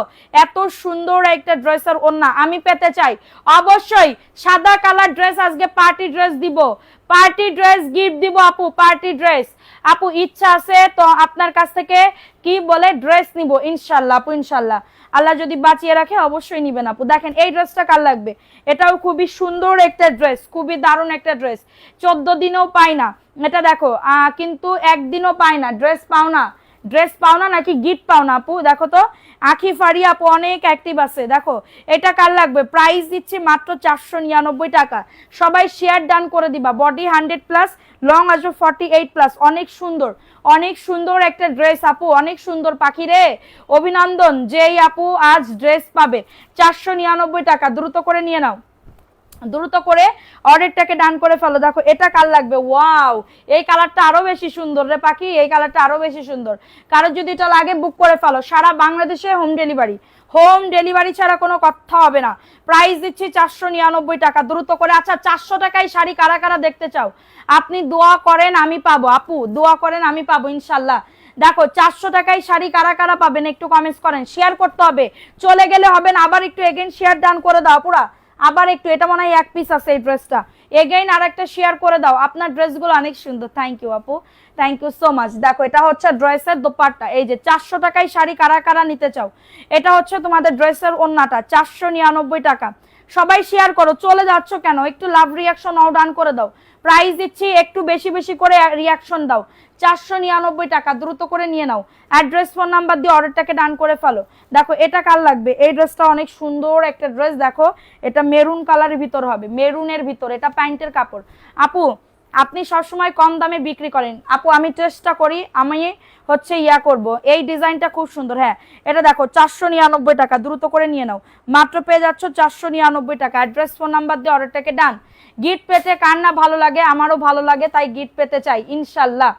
এত সুন্দর একটা ড্রেসের ওড়না। আমি পেতে চাই অবশ্যই সাদা কালার ড্রেস, আজকে পার্টি ড্রেস দিব, পার্টি ড্রেস গিফট দিব আপু, পার্টি ড্রেস। আপু ইচ্ছা আছে তো আপনার কাছ থেকে কি বলে ড্রেস নিব ইনশাল্লাহ আপু, ইনশাল্লাহ আল্লাহ যদি বাঁচিয়ে রাখে অবশ্যই নিবেন আপু। দেখেন এই ড্রেসটা কার লাগবে, এটাও খুবই সুন্দর একটা ড্রেস, খুবই দারুণ একটা ড্রেস। 14 দিনেও পাই না এটা, দেখো কিন্তু একদিনও পাই না। ড্রেস পাও না, ড্রেস পাও না নাকি গিফট পাও না আপু? দেখো তো আখি ফারি আপু অনেক অ্যাক্টিভ আছে। দেখো এটা কার লাগবে, প্রাইস দিচ্ছি মাত্র 499 টাকা। সবাই শেয়ার ডান করে দিবা। বডি 100+, লং আসবে 48+। অনেক সুন্দর, অনেক সুন্দর একটা ড্রেস আপু, অনেক সুন্দর। পাখি রে অভিনন্দন, যেই আপু আজ ড্রেস পাবে 499 টাকা, দ্রুত করে নিয়ে নাও, দ্রুত করে অর্ডারটাকে ডান করে ফেলো। দেখো এটা কার লাগবে, ওয়াও এই কালারটা আরো বেশি সুন্দর রে পাখি, এই কালারটা আরো বেশি সুন্দর। কারো যদি এটা লাগে বুক করে ফেলো। সারা বাংলাদেশে হোম ডেলিভারি, হোম ডেলিভারি ছাড়া কোনো কথা হবে না। প্রাইস দিচ্ছি 499 টাকা, দ্রুত করে। আচ্ছা 400 টাকায় শাড়ি কারা কারা দেখতে চাও? আপনি দোয়া করেন আমি পাবো আপু, দোয়া করেন আমি পাবো ইনশাল্লাহ। দেখো 400 টাকায় শাড়ি কারা কারা পাবেন একটু কমেন্টস করেন। শেয়ার করতে হবে, চলে গেলে হবে না। আবার একটু এগেইন শেয়ার ডান করে দাও পুরা, আবার একটু। এটা মনে হয় এক পিস আছে এই ড্রেসটা, এগেইন আর একটা শেয়ার করে দাও। আপনার ড্রেসগুলো অনেক সুন্দর, থ্যাংক ইউ আপু, থ্যাংক ইউ সো মাচ। দেখো এটা হচ্ছে ড্রেসের দোপাট্টা, এই যে 400 টাকায় শাড়ি কারা কারা নিতে চাও? এটা হচ্ছে তোমাদের ড্রেসের ওড়নাটা, 499 টাকা। সবাই শেয়ার করো, চলে যাচ্ছ কেন? একটু লাভ রিয়াকশন নাও, ডান করে দাও। প্রাইস দিচ্ছি, একটু বেশি বেশি করে রিয়াকশন দাও। 499 টাকা, দ্রুত করে নিয়ে নাও। অ্যাড্রেস ফোন নাম্বার দিয়ে অর্ডারটাকে ডান করে ফেলো। দেখো এটা কার লাগবে, এই ড্রেসটা অনেক সুন্দর একটা ড্রেস। দেখো এটা মেরুন কালারের ভিতর হবে, মেরুনের ভিতর, এটা প্যান্টের কাপড়। আপু আপনি সবসময় কম দামে বিক্রি করেন আপু, আমি চেষ্টা করি, আমি হচ্ছে করব। এই ডিজাইনটা খুব সুন্দর। হ্যাঁ এটা দেখো 499 টাকা, দ্রুত করে নিয়ে নাও। মাত্র পেয়ে যাচ্ছ 499 টাকা। অ্যাড্রেস ফোন নাম্বার দিয়ে অর্ডারটাকে ডান। গিফট পেতে কার না ভালো লাগে, আমারও ভালো লাগে, তাই গিফট পেতে চাই ইনশাল্লাহ,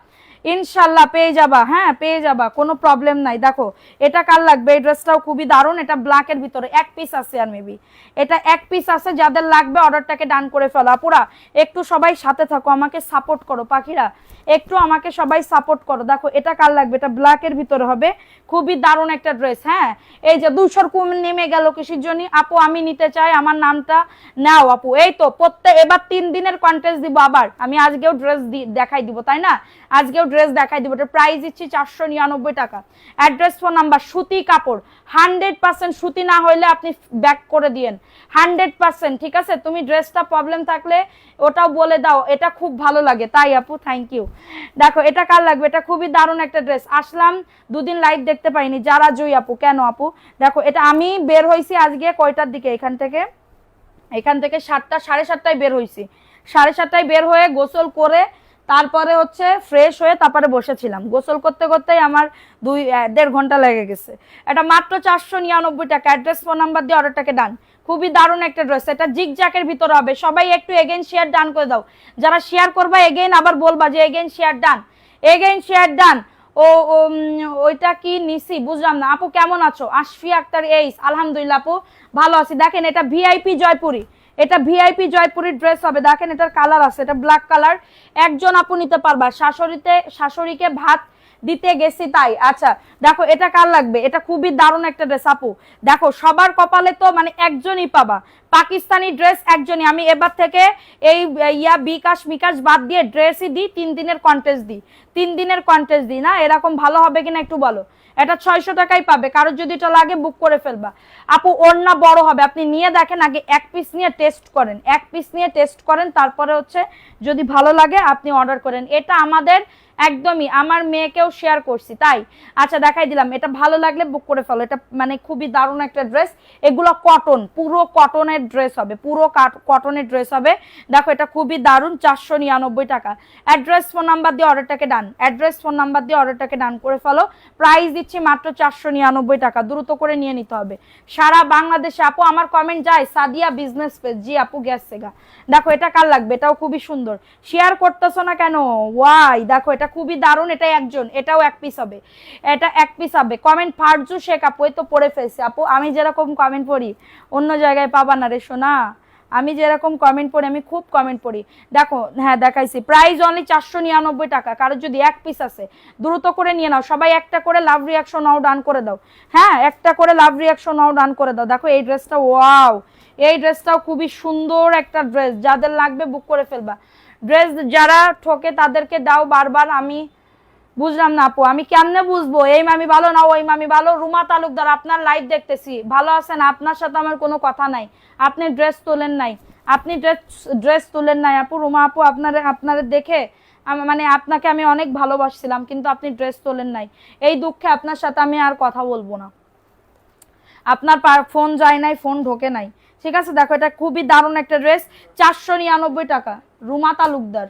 ইনশাল্লাহ পেয়ে যাবা। হ্যাঁ পেয়ে যাবা, কোনো প্রবলেম নাই। দেখো এটা কার লাগবে, এই ড্রেসটাও খুবই দারুণ। এটা ব্ল্যাকের ভিতরে এক পিস আছে, আর মেবি এটা এক পিস আছে। যাদের লাগবে অর্ডারটাকে ডান করে ফেলো। আপুরা একটু সবাই সাথে থাকো, আমাকে সাপোর্ট করো পাখিরা, একটু আমাকে সবাই সাপোর্ট করো। দেখো এটা কার লাগবে, এটা ব্ল্যাকের ভিতরে হবে, খুবই দারুণ একটা ড্রেস। হ্যাঁ এই যে 200 কম নেমে গেল কিসের জন্য আপু? আমি নিতে চাই, আমার নামটা নাও আপু। এই তো প্রত্যেক এবার 3 দিনের কন্টেস্ট দিব। আবার আমি আজকেও ড্রেস দেখাই দিব, তাই না? আজকেও ড্রেস দেখাই দিব। এটা প্রাইস দিচ্ছি 499 টাকা। অ্যাড্রেস ফোন নাম্বার, সুতি কাপড় 100%, সুতি না হইলে আপনি ব্যাক করে দিয়েন 100%, ঠিক আছে? তুমি ড্রেসটা প্রবলেম থাকলে ওটাও বলে দাও, এটা খুব ভালো লাগে, তাই আপু থ্যাংক ইউ। দেখো এটা কার লাগবে, এটা খুবই দারুণ একটা ড্রেস। আসলাম 2 দিন লাইভ দেখতে পাইনি, যারা জয় আপু। কেন আপু? দেখো এটা আমি বের হয়েছি আজকে কয়টার দিকে, এখান থেকে 7টা 7:30টায় বের হয়েছি। 7:30টায় বের হয়ে গোসল করে তারপরে হচ্ছে ফ্রেশ হয়ে তারপরে বসেছিলাম। গোসল করতে করতেই আমার 2-1.5 ঘন্টা লেগে গেছে। এটা মাত্র 499 টাকা। অ্যাড্রেস ফোন নাম্বার দিয়ে অর্ডারটাকে ডান। খুবই দারুণ একটা ড্রেস, এটা জিগজ্যাকের ভিতর হবে। সবাই একটু এগেইন শেয়ার ডান করে দাও। যারা শেয়ার করবা এগেইন আবার বলবা যে again share done, again share done. ও ওইটা কি নিছি বুঝলাম না। আপু কেমন আছো? আশফিয়া আক্তার এইস, আলহামদুলিল্লাহ আপু ভালো আছি। দেখেন এটা ভিআইপি জয়পুরি, এটা ভিআইপি জয়পুরি ড্রেস হবে। দেখেন এটার কালার আছে, এটা ব্ল্যাক কালার। একজন আপু নিতে পারবা, শাশুড়িকে ভাত দিতে গেছি তাই। আচ্ছা দেখো এটা কার লাগবে, এটা খুবই দারুণ একটা ড্রেস আপু। দেখো সবার কপালে তো মানে একজনই পাবা, পাকিস্তানি ড্রেস একজনই। আমি এবার থেকে এই বিকাশ বাদ দিয়ে ড্রেসই দিই, 3 দিনের কন্টেস্ট দিই, 3 দিনের কন্টেস্ট দিই না? এরকম ভালো হবে কিনা একটু বলো। এটা 600 টাকায় পাবে, কারোর যদি এটা লাগে বুক করে ফেলবা। আপু ওড়না বড় হবে, আপনি নিয়ে দেখেন আগে, এক পিস নিয়ে টেস্ট করেন, এক পিস নিয়ে টেস্ট করেন, তারপরে হচ্ছে যদি ভালো লাগে আপনি অর্ডার করেন। এটা আমাদের একদমই আমার মেয়েকেও শেয়ার করছি তাই। আচ্ছা দেখাই দিলাম, এটা ভালো লাগলে বুক করে ফেলো। এটা মানে খুবই দারুণ একটা ড্রেস, এগুলো কটন, পুরো কটনের ড্রেস হবে, পুরো কটনের ড্রেস হবে। দেখো এটা খুবই দারুণ, 499 টাকা। অ্যাড্রেস ফোন নাম্বার দিয়ে অর্ডারটাকে ডান, অ্যাড্রেস ফোন নাম্বার দিয়ে অর্ডারটাকে ডান করে ফেলো। প্রাইস দিচ্ছি মাত্র 499 টাকা, দ্রুত করে নিয়ে নিতে হবে সারা বাংলাদেশে। আপু আমার কমেন্ট যায় সাদিয়া বিজনেস পেজ, জি আপু গেছে গা। দেখো এটা কার লাগবে, এটাও খুবই সুন্দর, শেয়ার করতেছো না কেন ওয়াই। দেখো এটা খুবই দারুণ, এটা একজন, এটাও এক পিস হবে, এটা এক পিস হবে। কমেন্ট ফারজু শেখ আপু এই তো পড়ে ফেলছে। আপু আমি যেরকম কমেন্ট পড়ি অন্য জায়গায় পাবা না রে সোনা, আমি যেরকম কমেন্ট পড়ি, আমি খুব কমেন্ট পড়ি। দেখো হ্যাঁ দেখাইছি, প্রাইস অনলি 499 টাকা। কারো যদি এক পিস আছে দ্রুত করে নিয়ে নাও, সবাই একটা করে লাভ রিয়াকশন নাও, ডান করে দাও। হ্যাঁ একটা করে লাভ রিয়াকশন নাও, ডান করে দাও। দেখো এই ড্রেসটা ওয়াও, এই ড্রেসটাও খুবই সুন্দর একটা ড্রেস, যাদের লাগবে বুক করে ফেলবা। ড্রেস যারা ঠকে তাদেরকে দাও বারবার। আমি বুঝলাম না আপু, আমি কেমনে বুঝবো এই মামি ভালো না ওই মামি ভালো? রুমা তালুকদার আপনার লাইভ দেখতেছি, ভালো আছেন? আপনার সাথে আমার কোনো কথা নাই, আপনি ড্রেস তোলেন নাই, আপনি ড্রেস তুলেন নাই আপু। রুমা আপু আপনারে দেখে মানে আপনাকে আমি অনেক ভালোবাসছিলাম, কিন্তু আপনি ড্রেস তোলেন নাই, এই দুঃখে আপনার সাথে আমি আর কথা বলবো না। আপনার ফোন যায় নাই, ফোন ঢোকে নাই, ঠিক আছে। দেখো এটা খুবই দারুণ একটা ড্রেস, 499 টাকা। রুমা তালুকদার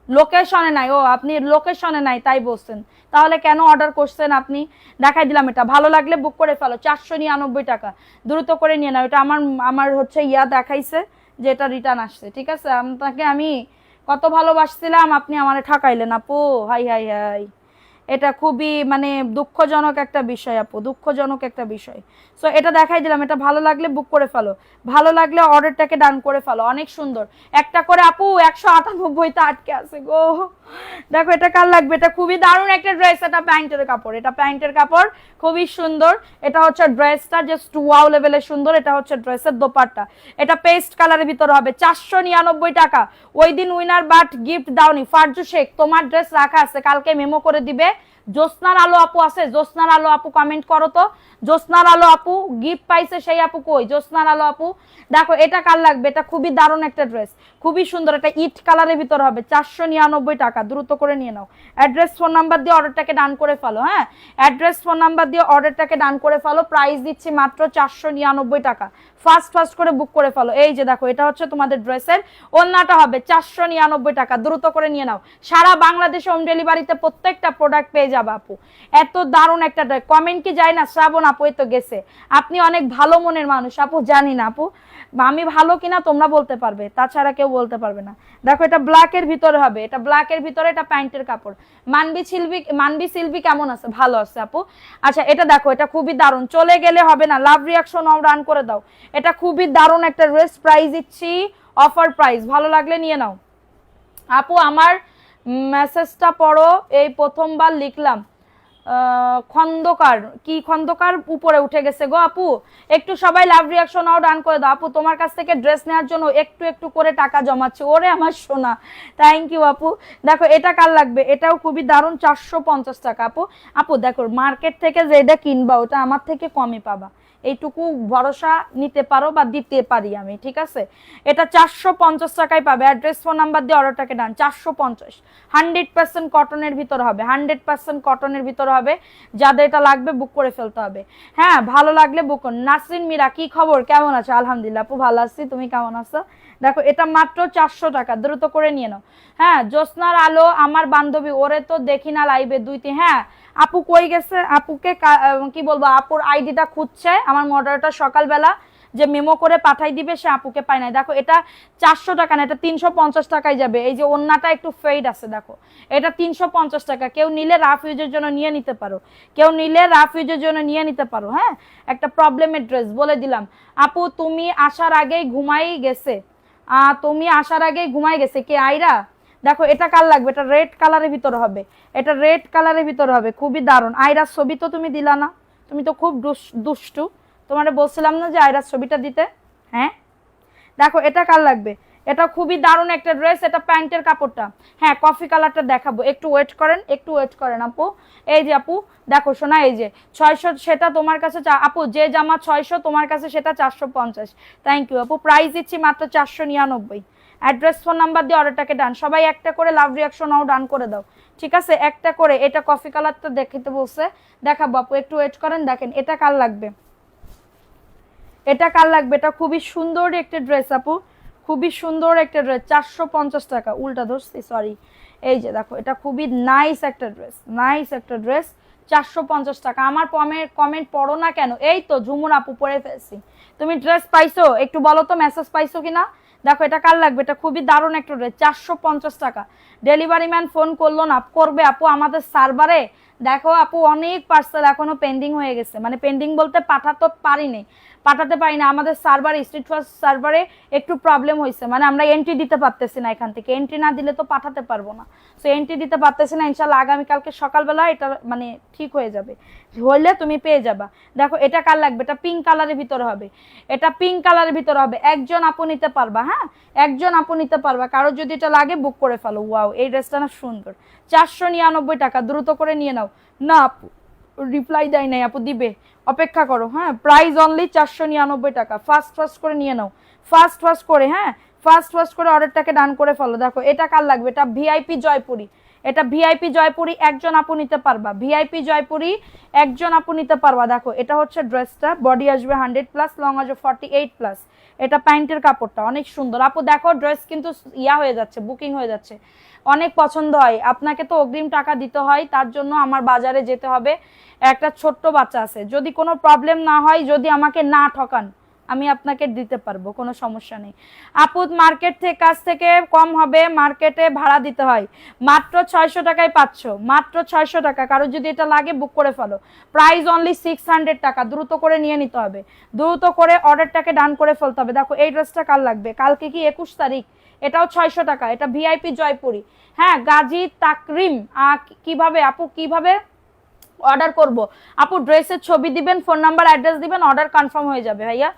লোকেশনে নাই, ও আপনি লোকেশনে নাই তাই বলছেন, তাহলে কেন অর্ডার করছেন আপনি? দেখাই দিলাম, এটা ভালো লাগলে বুক করে ফেলো, 499 টাকা, দ্রুত করে নিয়ে নাও। এটা আমার আমার হচ্ছে ইয়া দেখাইছে যে এটা রিটার্ন আসছে, ঠিক আছে। আপনাকে আমি কত ভালোবাসছিলাম, আপনি আমারে ঠকাইলেন আপু, হাই হাই হাই। এটা খুবই মানে দুঃখজনক একটা বিষয় আপু, দুঃখজনক একটা বিষয়। সো এটা দেখাই দিলাম, এটা ভালো লাগলে বুক করে ফেলো, ভালো লাগলে অর্ডারটাকে ডান করে ফেলো। অনেক সুন্দর একটা করে আপু, 198তে আটকে আছে গো। দেখো এটা কার লাগবে, এটা খুবই দারুণ একটা ড্রেস, এটা প্যান্টের কাপড়, এটা প্যান্টের কাপড় খুবই সুন্দর। এটা হচ্ছে ড্রেসটা জাস্ট ওয়াও লেভেলের সুন্দর। এটা হচ্ছে ড্রেসের দোপাট্টা, এটা পেস্ট কালারের ভিতরে হবে, 499 টাকা। ওই দিন উইনার বাট গিফট দাওনি, ফারজু শেখ তোমার ড্রেস রাখা আছে, কালকে মেমো করে দিবে। জ্যোৎস্নার আলো আপু আছে, জ্যোৎস্নার আলো আপু কমেন্ট করো তো, জ্যোৎস্নার আলো আপু গিফট পাইছে সেই আপু কই? জ্যোৎস্নার আলো আপু দেখো এটা কার লাগবে, এটা খুবই দারুণ একটা ড্রেস, খুবই সুন্দর, এটা ইট কালারের ভিতর হবে, 499 টাকা, দ্রুত করে নিয়ে নাও। অ্যাড্রেস ফোন নাম্বার দিয়ে অর্ডারটাকে ডান করে ফেলো। হ্যাঁ অ্যাড্রেস ফোন নাম্বার দিয়ে অর্ডারটাকে ডান করে ফেলো, প্রাইস দিচ্ছি মাত্র 499 টাকা। ফাস্ট করে বুক করে ফেলো। এই যে দেখো এটা হচ্ছে তোমাদের ড্রেসের ওড়নাটা হবে, 499 টাকা, দ্রুত করে নিয়ে নাও। সারা বাংলাদেশে হোম ডেলিভারিতে প্রত্যেকটা প্রোডাক্ট পেয়ে যাবে আপু। এত দারুণ একটা ড্রেস, কমেন্ট কি যায় না? শ্রাবণ আপু এই তো গেছে, আপনি অনেক ভালো মনের মানুষ আপু, জানি না আপু আমি ভালো কিনা তোমরা বলতে পারবে, তাছাড়া কেউ বলতে পারবে না। দেখো এটা ব্ল্যাকের ভিতরে হবে, এটা ব্ল্যাকের ভিতরে, এটা প্যান্টের কাপড়। মানবি সিলভি কেমন আছে? ভালো আছে আপু। আচ্ছা এটা দেখো, এটা খুবই দারুণ, চলে গেলে হবে না, লাভ রিয়াকশন রান করে দাও। এটা খুবই দারুণ একটা ড্রেস, প্রাইস দিচ্ছি অফার প্রাইস, ভালো লাগলে নিয়ে নাও। আপু আমার মেসেজটা পড়ো, এই প্রথমবার লিখলাম। খন্দকার, কি খন্দকার উপরে উঠে গেছে গো আপু, একটু সবাই লাভ রিয়াকশন ডান করে দাও আপু। তোমার কাছ থেকে ড্রেস নেওয়ার জন্য একটু একটু করে টাকা জমাচ্ছে, ওরে আমার সোনা, থ্যাংক ইউ আপু। দেখো এটা কার লাগবে, এটাও খুবই দারুণ, 450 টাকা আপু। আপু দেখো মার্কেট থেকে যেটা কিনবা ওটা আমার থেকে কমই পাবা, এইটুকু ভরসা নিতে পারো বা দিতে পারি আমি, ঠিক আছে। এটা 450 টাকায় পাবে। অ্যাড্রেস ফোন নাম্বার দিয়ে অর্ডারটাকে ডান, 450, 100% কটনের ভিতর হবে, 100% কটনের ভিতর হবে। যাদের এটা লাগবে বুক করে ফেলতে হবে। হ্যাঁ ভালো লাগলে বুক করুন। নাসরিন মীরা কি খবর, কেমন আছো? আলহামদুলিল্লাহ আপু ভালো আছি, তুমি কেমন আছো? দেখো এটা মাত্র 400 টাকা, দ্রুত করে নিয়ে নাও। হ্যাঁ জ্যোৎস্নার আলো আমার বান্ধবী, ওরে তো দেখি না লাইভে 2-3। হ্যাঁ আপু কই গেছে, আপুকে কি বলবো, আপুর আইডিটা খুঁজছে আমার মডারেটর, সকালবেলা যে মেমো করে পাঠাই দিবে সে আপুকে পায় নাই। দেখো এটা 400 টাকা না, এটা 350 টাকায় যাবে। এই যে ওন্নাটা একটু ফেড আছে, দেখো এটা 350 টাকা। কেউ নিলে রাফ ইউজের জন্য নিয়ে নিতে পারো, কেউ নিলে রাফ ইউজের জন্য নিয়ে নিতে পারো। হ্যাঁ একটা প্রবলেমের ড্রেস বলে দিলাম। আপু তুমি আসার আগেই ঘুমাই গেছে, তুমি আসার আগেই ঘুমাই গেছে কে? আইরা। দেখো এটা কার লাগবে, এটা রেড কালারের ভিতর হবে, এটা রেড কালারের ভিতর হবে, খুবই দারুণ। আয়রার ছবি তো তুমি দিলা না, তুমি তো খুব দুষ্টু, তোমারে বলছিলাম না যে আয়রার ছবিটা দিতে। হ্যাঁ দেখো এটা কার লাগবে, এটা খুবই দারুণ একটা ড্রেস, এটা প্যান্টের কাপড়টা। হ্যাঁ কফি কালারটা দেখাবো, একটু ওয়েট করেন, একটু ওয়েট করেন আপু। এই যে আপু দেখো শোনা, এই যে 600 সেটা তোমার কাছে, আপু যে জামা 600 তোমার কাছে সেটা 450। থ্যাংক ইউ আপু, প্রাইস দিচ্ছি মাত্র 499। অ্যাড্রেস ফোন নাম্বার দিয়ে অর্ডারটাকে ডান। সবাই একটা করে লাভ রিয়াকশনও ডান করে দাও, ঠিক আছে? একটা করে। এটা কফি কালারটা দেখিতে বলছে, দেখাবো আপু, একটু ওয়েট করেন। দেখেন এটা কার লাগবে, এটা কার লাগবে? এটা খুবই সুন্দর একটা ড্রেস আপু, খুবই সুন্দর একটা ড্রেস, 450 টাকা। উল্টা ধরছি, সরি। এই যে দেখো, এটা খুবই নাইস একটা ড্রেস, নাইস একটা ড্রেস, 450 টাকা। আমার কমেন্ট পড়ো না কেন? এই তো ঝুমুর আপু পরে ফেলছি। তুমি ড্রেস পাইছো? একটু বলো তো মেসেজ পাইছো কিনা। দেখো এটা কার লাগবে? এটা খুবই দারুণ একটা ড্রেস, 450 টাকা। ডেলিভারি ম্যান ফোন করলো না, করবে আপু আমাদের সার্ভারে। দেখো আপু, অনেক পার্সেল এখনো পেন্ডিং হয়ে গেছে, মানে পেন্ডিং বলতে পাঠাতে পারিনি, পাঠাতে পারি না। আমাদের সার্ভারে, স্ট্রিট ফার্স্ট সার্ভারে একটু প্রবলেম হয়েছে, মানে আমরা এন্ট্রি দিতে পারতেছি না। এখান থেকে এন্ট্রি না দিলে তো পাঠাতে পারবো না। সো এন্ট্রি দিতে পারতেছি না। ইনশাল্লাহ আগামীকালকে সকালবেলা এটা মানে ঠিক হয়ে যাবে, হইলে তুমি পেয়ে যাবা। দেখো এটা কার লাগবে? এটা পিঙ্ক কালারের ভিতরে হবে, এটা পিঙ্ক কালারের ভিতরে হবে। একজন আপু নিতে পারবা, হ্যাঁ একজন আপু নিতে পারবা। কারো যদি এটা লাগে বুক করে ফেলো। ওয়াও, এই ড্রেসটা না সুন্দর, 499 টাকা। দ্রুত করে নিয়ে নাও। না আপু রিপ্লাই দেয় নাই আপু, দিবে, অপেক্ষা করো। হ্যাঁ, প্রাইস অনলি 499 টাকা। ফাস্ট ফাস্ট করে নিয়ে নাও, ফাস্ট ফাস্ট করে। হ্যাঁ, ফাস্ট ফাস্ট করে অর্ডারটাকে ডান করে ফেলো। দেখো এটা কার লাগবে? এটা ভিআইপি জয়পুরি, এটা ভিআইপি জয়পুরি, একজন আপু নিতে পারবা। ভিআইপি জয়পুরি একজন আপু নিতে পারবা। দেখো এটা হচ্ছে ড্রেসটা, বডি আসবে 100+, লং আসবে 48+। এটা প্যান্টের কাপড়টা অনেক সুন্দর আপু। দেখো ড্রেস কিন্তু ইয়া হয়ে যাচ্ছে, বুকিং হয়ে যাচ্ছে, অনেক পছন্দ হয়। আপনাকে তো অগ্রিম টাকা দিতে হয়, তার জন্য আমার বাজারে যেতে হবে। একটা ছোট্ট বাচ্চা আছে, যদি কোনো প্রবলেম না হয়, যদি আমাকে না ঠকান, আমি আপনাকে দিতে পারবো, কোনো সমস্যা নেই আপু। মার্কেট থেকে কাছ থেকে কম হবে, মার্কেটে ভাড়া দিতে হয়। মাত্র 600 টাকায় পাচ্ছ, মাত্র 600 টাকা। কারো যদি এটা লাগে বুক করে ফেলো। প্রাইস অনলি 600 টাকা। দ্রুত করে নিয়ে নিতে হবে, দ্রুত করে অর্ডারটাকে ডান করে ফেলতে হবে। দেখো এই ড্রেসটা কার লাগবে? কালকে কি 21 তারিখ? এটাও 600 টাকা। এটা ভিআইপি জয়পুরি, হ্যাঁ গাজী তাকরিম। কিভাবে আপু, কিভাবে অর্ডার করব? আপু ড্রেসের ছবি দিবেন, ফোন নাম্বার অ্যাড্রেস দিবেন, অর্ডার কনফার্ম হয়ে যাবে। ভাইয়া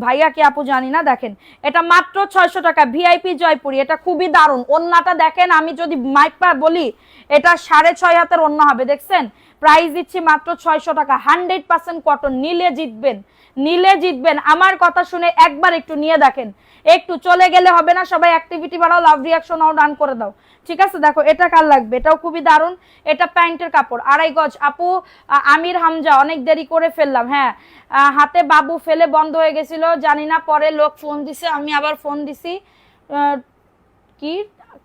ভাইয়া কি আপু জানি না। দেখেন এটা মাত্র 600 টাকা, ভিআইপি জয়পুরি। এটা খুবই দারুণ। ওন্নাটা দেখেন, আমি যদি মাইপা বলি এটা 6.5 হাতের ওন্না হবে, দেখছেন? প্রাইস দিচ্ছি মাত্র 600 টাকা, 100% কটন। নিলে জিতবেন, নিলে জিতবেন। আমার কথা শুনে একবার একটু নিয়ে দেখেন, একটু চলে গেলে হবে না। সবাই অ্যাক্টিভিটি বাড়াও, লাভ রিয়াকশন ডান করে দাও, ঠিক আছে? দেখো এটা কার লাগবে? এটাও খুবই দারুণ। এটা প্যান্টের কাপড়, 2.5 গজ আপু। আমির হামজা, অনেক দেরি করে ফেললাম। হ্যাঁ, হাতে বাবু ফেলে বন্ধ হয়ে গেছিল, জানি না, পরে লোক ফোন দিছে, আমি আবার ফোন দিছি, কি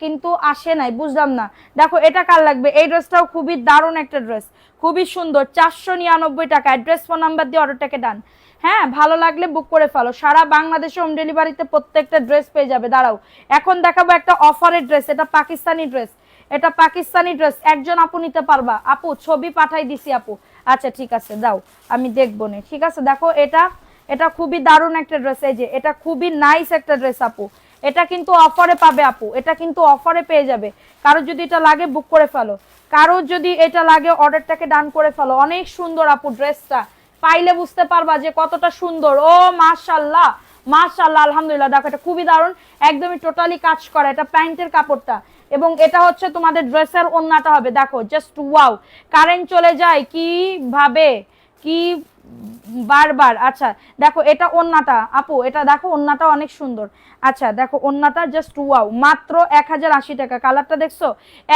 কিন্তু আসে নাই, বুঝলাম না। দেখো এটা কার লাগবে? এই ড্রেসটাও খুবই দারুণ একটা ড্রেস, খুবই সুন্দর, 499 টাকা। অ্যাড্রেস ফোন নাম্বার দিয়ে অর্ডারটাকে ডান। হ্যাঁ, ভালো লাগলে বুক করে ফেলো। সারা বাংলাদেশে হোম ডেলিভারিতে প্রত্যেকটা ড্রেস পেয়ে যাবে। দাঁড়াও, এখন দেখাবো একটা অফারের ড্রেস। এটা পাকিস্তানি ড্রেস, এটা পাকিস্তানি ড্রেস। একজন আপু নিতে পারবা। আপু ছবি পাঠাই দিছি আপু। আচ্ছা ঠিক আছে, দাও আমি দেখবো না, ঠিক আছে? দেখো এটা, এটা খুবই দারুণ একটা ড্রেস। এই যে এটা খুবই নাইস একটা ড্রেস আপু। এটা কিন্তু অফারে পাবে আপু, এটা কিন্তু অফারে পেয়ে যাবে। কারো যদি এটা লাগে বুক করে ফেলো, কারো যদি এটা লাগে অর্ডারটাকে ডান করে ফেলো। অনেক সুন্দর আপু ড্রেসটা, পাইলে বুঝতে পারবা যে কতটা সুন্দর। ও মাশাআল্লাহ, মাশাআল্লাহ, আলহামদুলিল্লাহ। দেখো এটা খুবই দারুণ, একদমই টোটালি কাজ করা। এটা প্যান্টের কাপড়টা, এবং এটা হচ্ছে তোমাদের ড্রেসের ওন্নাটা হবে। দেখো জাস্ট ওয়াও, কারেন্ট চলে যায় কিভাবে, কি বারবার। আচ্ছা দেখো এটা ওন্নাটা আপু, এটা দেখো ওন্নাটা অনেক সুন্দর। আচ্ছা দেখো ওন্নাটা জাস্ট ওয়াও, মাত্র 1080 টাকা। কালারটা দেখছো?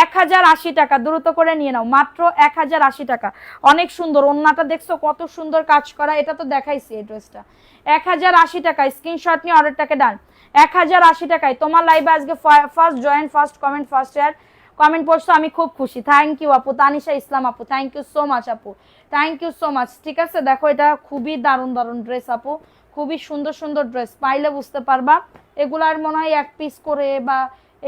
1080 টাকা। দ্রুত করে নিয়ে নাও, মাত্র 1080 টাকা। অনেক সুন্দর ওন্নাটা, দেখছো কত সুন্দর কাজ করা। এটা তো দেখাইছি এই ড্রেসটা, 1080 টাকা। স্ক্রিনশট নিয়ে অর্ডারটাকে ডান। 1080 টাকায় তোমার লাইভে আজকে first join, first comment, first share comment পড়ছো, আমি খুব খুশি। থ্যাংক ইউ আপু। তানিশা ইসলাম আপু, থ্যাংক ইউ সো মাচ আপু, থ্যাংক ইউ সো মাচ। ঠিক আছে, দেখো এটা খুবই দারুণ দারুণ ড্রেস আপু, খুবই সুন্দর সুন্দর ড্রেস। পাইলে বুঝতে পারবা। এগুলার মনে হয় 1 পিস করে, বা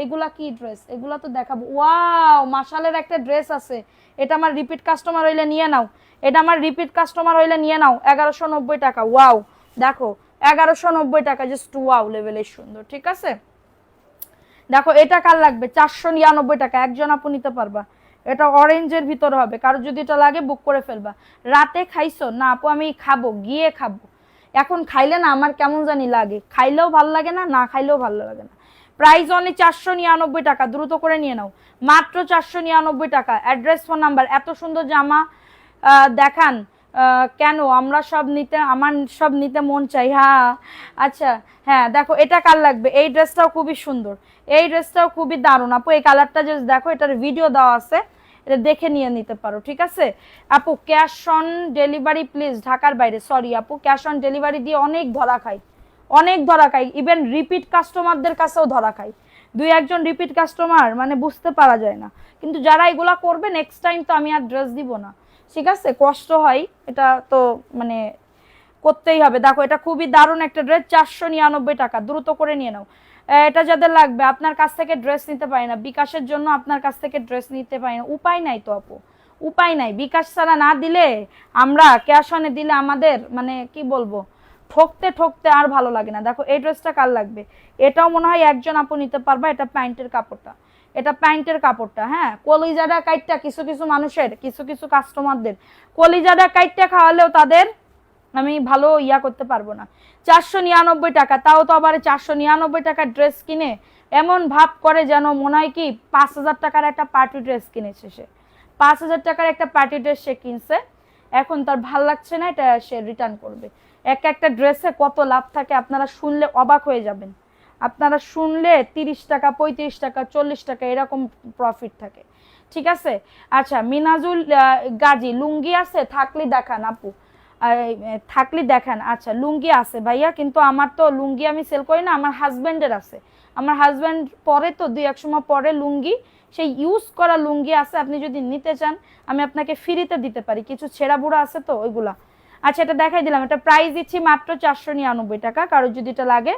এগুলা কি ড্রেস, এগুলা তো দেখাবো। ওয়াও, মাশালের একটা ড্রেস আছে। এটা আমার রিপিট কাস্টমার হইলে নিয়ে নাও, এটা আমার রিপিট কাস্টমার হইলে নিয়ে নাও। 1190 টাকা। ওয়াও, দেখো 1190 টাকা, জাস্ট ওয়াও লেভেলের সুন্দর। ঠিক আছে, দেখো এটা কার লাগবে? 499 টাকা। একজন আপু নিতে পারবা। এটা অরেঞ্জের ভিতরে হবে, কারো যদি এটা লাগে বুক করে ফেলবা। রাতে খাইছো না আপু? আমি খাবো, গিয়ে খাবো। এখন খাইলে না আমার কেমন জানি লাগে, খাইলেও ভালো লাগে না, না খাইলেও ভালো লাগে না। প্রাইস অনলি 499 টাকা। দ্রুত করে নিয়ে নাও, মাত্র 499 টাকা। Address phone number. এত সুন্দর জামা দেখান, কেন আমরা সব নিতে, আমার সব নিতে মন চাই। হ্যাঁ আচ্ছা, হ্যাঁ দেখো এটা কার লাগবে, এই ড্রেসটাও খুবই সুন্দর, এই ড্রেসটাও খুবই দারুণ আপু, এই কালারটা জাস্ট দেখো, এটার ভিডিও দেওয়া আছে, এটা দেখে নিয়ে নিতে পারো, ঠিক আছে আপু। ক্যাশ অন ডেলিভারি প্লিজ, ঢাকার বাইরে, সরি আপু, ক্যাশ অন ডেলিভারি দিয়ে অনেক ধরা খাই, অনেক ধরা খাই, ইভেন রিপিট কাস্টমারদের কাছেও ধরা খাই, দুই একজন রিপিট কাস্টমার মানে বুঝতে পারা যায় না, কিন্তু যারা এগুলা করবে নেক্সট টাইম তো আমি আর ড্রেস দিব না, ঠিক আছে, কষ্ট হয়, এটা তো মানে করতেই হবে। দেখো এটা খুবই দারুণ একটা ড্রেস, 499 টাকা, দ্রুত করে নিয়ে নাও। এটা যাদের লাগবে, আপনার কাছ থেকে ড্রেস নিতে পারি না, বিকাশের জন্য আপনার কাছ থেকে ড্রেস নিতে পারি না, উপায় নাই তো আপু, উপায় নাই, বিকাশ ছাড়া না দিলে, আমরা ক্যাশ অনে দিলে আমাদের মানে কি বলবো, ঠকতে ঠকতে আর ভালো লাগে না। দেখো এই ড্রেসটা কার লাগবে, এটাও মনে হয় একজন আপু নিতে পারবা, এটা প্যান্টের কাপড়টা, এটা প্যান্টের কাপড়টা, হ্যাঁ কলিজাটা কাইটটা, কিছু কিছু মানুষের, কিছু কিছু কাস্টমারদের কলিজাটা কাইটটা খাওয়ালেও তাদের আমি ভালো ইয়া করতে পারবো না। 499 টাকা, তাও তো আবার 499 টাকার ড্রেস কিনে এমন ভাব করে যেন মনে হয় কি 5,000 টাকার একটা পার্টি ড্রেস কিনেছে সে, 5,000 টাকার একটা পার্টি ড্রেস সে কিনছে, এখন তার ভাল লাগছে না, এটা সে রিটার্ন করবে। এক একটা ড্রেসে কত লাভ থাকে আপনারা শুনলে অবাক হয়ে যাবেন, আপনারা শুনলে 30 টাকা, 35 টাকা, 40 টাকা এরকম প্রফিট থাকে, ঠিক আছে। আচ্ছা মিনাজুল গাজী, লুঙ্গি আছে থাকলে দেখান আপু, থাকলে দেখান। আচ্ছা লুঙ্গি আছে ভাইয়া, কিন্তু আমার তো লুঙ্গি আমি সেল করি না, আমার হাজব্যান্ডের আছে, আমার হাজব্যান্ড পরে তো দুই এক সময় পরে লুঙ্গি, সেই ইউজ করা লুঙ্গি আছে, আপনি যদি নিতে চান আমি আপনাকে ফ্রিতে দিতে পারি, কিছু ছেঁড়া বুড়া আছে তো ওইগুলা। আচ্ছা এটা দেখাই দিলাম, এটা প্রাইস দিচ্ছি মাত্র 499 টাকা, কারো যদি এটা লাগে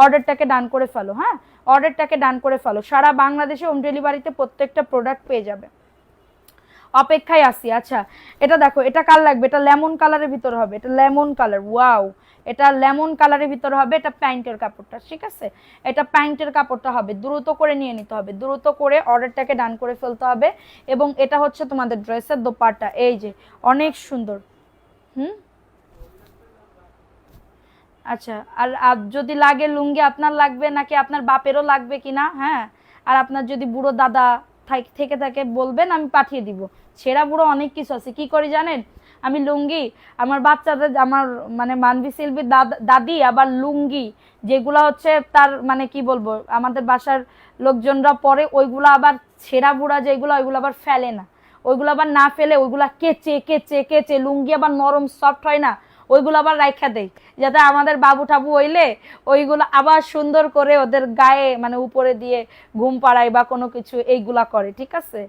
অর্ডারটাকে ডান করে ফেলো, হ্যাঁ অর্ডারটাকে ডান করে ফেলো, সারা বাংলাদেশে হোম ডেলিভারিতে প্রত্যেকটা প্রোডাক্ট পেয়ে যাবে, অপেক্ষায় আসি। আচ্ছা এটা দেখো, এটা কার লাগবে, এটা লেমন কালারের ভিতর হবে, এটা লেমন কালার, ওয়াও, এটা লেমন কালারের ভিতর হবে, এটা প্যান্টের কাপড়টা, ঠিক আছে, এটা প্যান্টের কাপড়টা হবে, দ্রুত করে নিয়ে নিতে হবে, দ্রুত করে অর্ডারটাকে ডান করে ফেলতে হবে। এবং এটা হচ্ছে তোমাদের ড্রেসের দোপাট্টা, এই যে অনেক সুন্দর। হুম আচ্ছা, আর যদি লাগে লুঙ্গি আপনার লাগবে নাকি আপনার বাপেরও লাগবে কিনা, হ্যাঁ, আর আপনার যদি বুড়ো দাদা থেকে থাকে বলবেন, আমি পাঠিয়ে দিব, ছেঁড়া বুড়ো অনেক কিছু আছে, কি করি জানেন, আমি লুঙ্গি আমার বাচ্চাদের, আমার মানে মানবি শিল্পী দাদি আবার লুঙ্গি যেগুলা হচ্ছে তার মানে কি বলবো, আমাদের বাসার লোকজনরা পরে ওইগুলা আবার ছেঁড়া বুড়া যেগুলো ওইগুলো আবার ফেলে না, ওইগুলো আবার না ফেলে ওইগুলা কেচে কেচে কেচে, লুঙ্গি আবার নরম সফট হয় না, ওইগুলো আবার রাইখা দেয়, যাতে আমাদের বাবু টাবু হইলে ওইগুলো আবার সুন্দর করে ওদের গায়ে মানে উপরে দিয়ে ঘুম পাড়ায় বা কোনো কিছু এইগুলা করে, ঠিক আছে।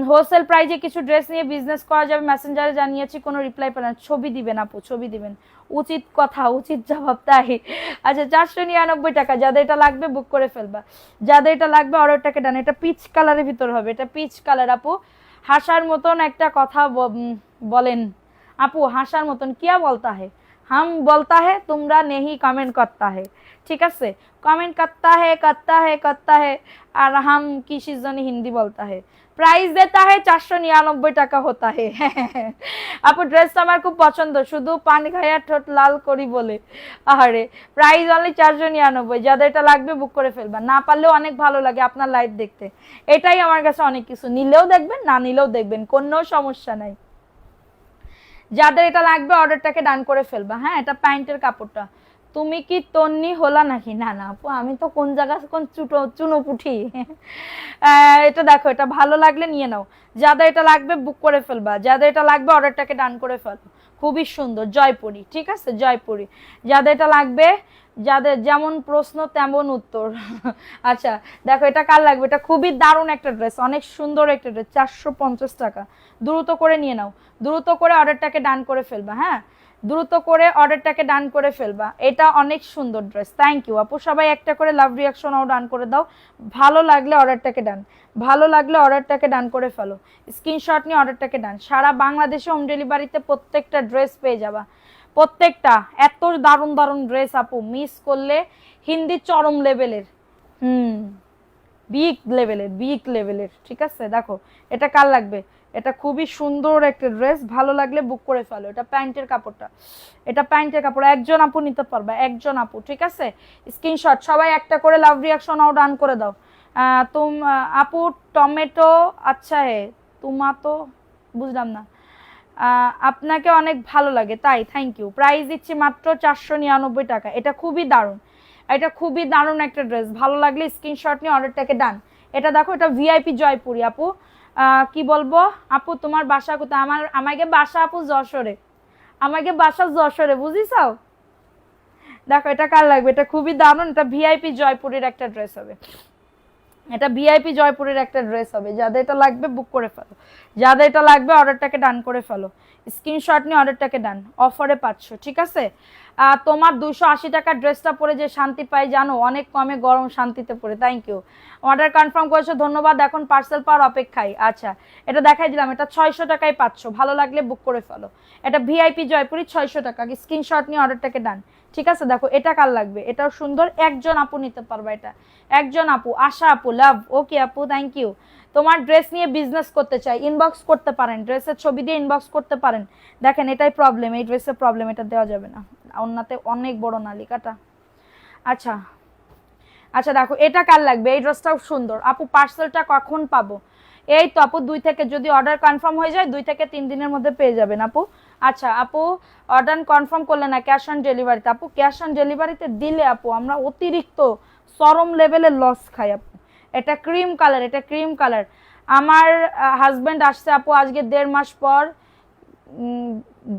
হোলসেল প্রাইজে কিছু ড্রেস নিয়ে বিজনেস করা যাবে, মেসেঞ্জারে জানিয়েছি, কোনো রিপ্লাই পেলেন, ছবি দিবেন আপু, ছবি দিবেন, উচিত কথা উচিত জবাব, তাই। আচ্ছা 499 টাকা, যাদের এটা লাগবে বুক করে ফেলবা, যাদের এটা লাগবে অর্ডারটাকে ডান। এটা পিচ কালারের ভিতর হবে, এটা পিচ কালার আপু, হাসার মতন একটা কথা বলেন আপু, হাসার মতন কিয়া বলতা হে, হাম বলতা হে তোমরা নেহি কমেন্ট করতা হে, ঠিক আছে, কমেন্ট করতা হে করতা হে করতা হে, আর হাম কিসির জন্য হিন্দি বলতা হে, প্রাইস দেতা হে 499 টাকা হতা হে। আপু ড্রেসটা আমার খুব পছন্দ, শুধু পানি খাইয়া ঠোঁট লাল করি বলে, আরে প্রাইস অনলি 499, যাদের এটা লাগবে বুক করে ফেলবা, না পারলেও অনেক ভালো লাগে আপনার লাইভ দেখতে, এটাই আমার কাছে অনেক কিছু, নিলেও দেখবেন না নিলেও দেখবেন, কোনো সমস্যা নাই, যাদের এটা লাগবে অর্ডারটাকে ডান করে ফেলবা, হ্যাঁ এটা প্যান্টের কাপড়টা। তুমি কি তন্নি হলা নাকি, না না আপু আমি তো কোন জায়গা কোন চুনোপুঠি। এটা দেখো, এটা ভালো লাগলে নিয়ে নাও, যাদের এটা লাগবে বুক করে ফেলবা, যাদের এটা লাগবে অর্ডারটাকে ডান করে ফেলো, খুবই সুন্দর জয়পুরি, ঠিক আছে জয়পুরি, যাদের এটা লাগবে, যাদের যেমন প্রশ্ন তেমন উত্তর। আচ্ছা দেখো এটা কার লাগবে, এটা খুবই দারুণ একটা ড্রেস, অনেক সুন্দর একটা ড্রেস, 450 টাকা, দ্রুত করে নিয়ে নাও, দ্রুত করে অর্ডারটাকে ডান করে ফেলবা, হ্যাঁ দ্রুত করে অর্ডারটাকে ডান করে ফেলবা, এটা অনেক সুন্দর ড্রেস। থ্যাংক ইউ আপু, সবাই একটা করে লাভ রিয়াকশনও ডান করে দাও, ভালো লাগলে অর্ডারটাকে ডান, ভালো লাগলে অর্ডারটাকে ডান করে ফেলো, স্ক্রিনশট নিয়ে অর্ডারটাকে ডান, সারা বাংলাদেশে হোম ডেলিভারিতে প্রত্যেকটা ড্রেস পেয়ে যাবা, প্রত্যেকটা এত দারুণ দারুণ ড্রেস আপু, মিস করলে হিন্দি চরম লেভেলের, বিগ লেভেলের, বিগ লেভেলের, ঠিক আছে। দেখো এটা কার লাগবে, এটা খুবই সুন্দর একটা ড্রেস, ভালো লাগলে বুক করে ফেলো, এটা প্যান্টের কাপড়টা, এটা প্যান্টের কাপড়, একজন আপু নিতে পারবা, একজন আপু, ঠিক আছে, স্ক্রিনশট সবাই একটা করে লাভ রিয়াকশন আও ডান করে দাও। আপু টমেটো আচ্ছা হে, তোমা তো বুঝলাম না, আপনাকে অনেক ভালো লাগে তাই, থ্যাংক ইউ। প্রাইস দিচ্ছি মাত্র 499 টাকা। এটা খুবই দারুণ, এটা খুবই দারুণ একটা ড্রেস। ভালো লাগলে স্ক্রিনশট নিয়ে অর্ডারটাকে ডান। এটা দেখো, এটা ভিআইপি জয়পুরি আপু। কি বলবো আপু, তোমার বাসা কোথায়? আমাকে বাসা আপু যশোরে, আমাকে বাসা যশোরে, বুঝিছাও? দেখো এটা কার লাগবে, এটা খুবই দারুণ, এটা ভিআইপি জয়পুরের একটা ড্রেস হবে, এটা ভিআইপি জয়পুরের একটা ড্রেস হবে। যাদের এটা লাগবে বুক করে ফেলো, যাদের এটা লাগবে অর্ডারটাকে ডান করে ফেলো, স্ক্রিনশট নিয়ে অর্ডারটাকে ডান। অফারে পাচ্ছ, ঠিক আছে? তোমার 280 টাকার ড্রেসটা পরে যে শান্তি পাই জানো, অনেক কমে গরম শান্তিতে পরে। থ্যাংক ইউ, অর্ডার কনফার্ম করেছো, ধন্যবাদ। এখন পার্সেল পাওয়ার অপেক্ষায়। আচ্ছা, এটা দেখাই দিলাম, এটা 600 টাকায় পাচ্ছ, ভালো লাগলে বুক করে ফেলো। এটা ভিআইপি জয়পুরি 600 টাকা, স্ক্রিনশট নিয়ে অর্ডারটাকে ডান, ঠিক আছে? দেখো এটা কার লাগবে, এটাও সুন্দর, একজন আপু নিতে পারবে এটা, একজন আপু, আশা আপু, লাভ। ওকে আপু, থ্যাংক ইউ। তোমার ড্রেস নিয়ে বিজনেস করতে চাই, ইনবক্স করতে পারেন, ড্রেসের ছবি দিয়ে ইনবক্স করতে পারেন। দেখেন এটাই প্রবলেম, এই ড্রেসের প্রবলেম, এটা দেওয়া যাবে না, অন্যতে অনেক বড় নালিকাটা। আচ্ছা আচ্ছা, দেখো এটা কার লাগবে, এই ড্রেসটাও সুন্দর আপু। পার্সেলটা কখন পাবো? এই তো আপু, 2 থেকে, যদি অর্ডার কনফার্ম হয়ে যায় 2 থেকে 3 দিনের মধ্যে পেয়ে যাবেন আপু। আচ্ছা আপু, অর্ডার কনফার্ম করলে না ক্যাশ অন ডেলিভারিতে? আপু ক্যাশ অন ডেলিভারিতে দিলে আপু আমরা অতিরিক্ত চরম লেভেলের লস খাই আপু। এটা ক্রিম কালার, এটা ক্রিম কালার। আমার হাজব্যান্ড আসছে আপু আজকে 1.5 মাস পর,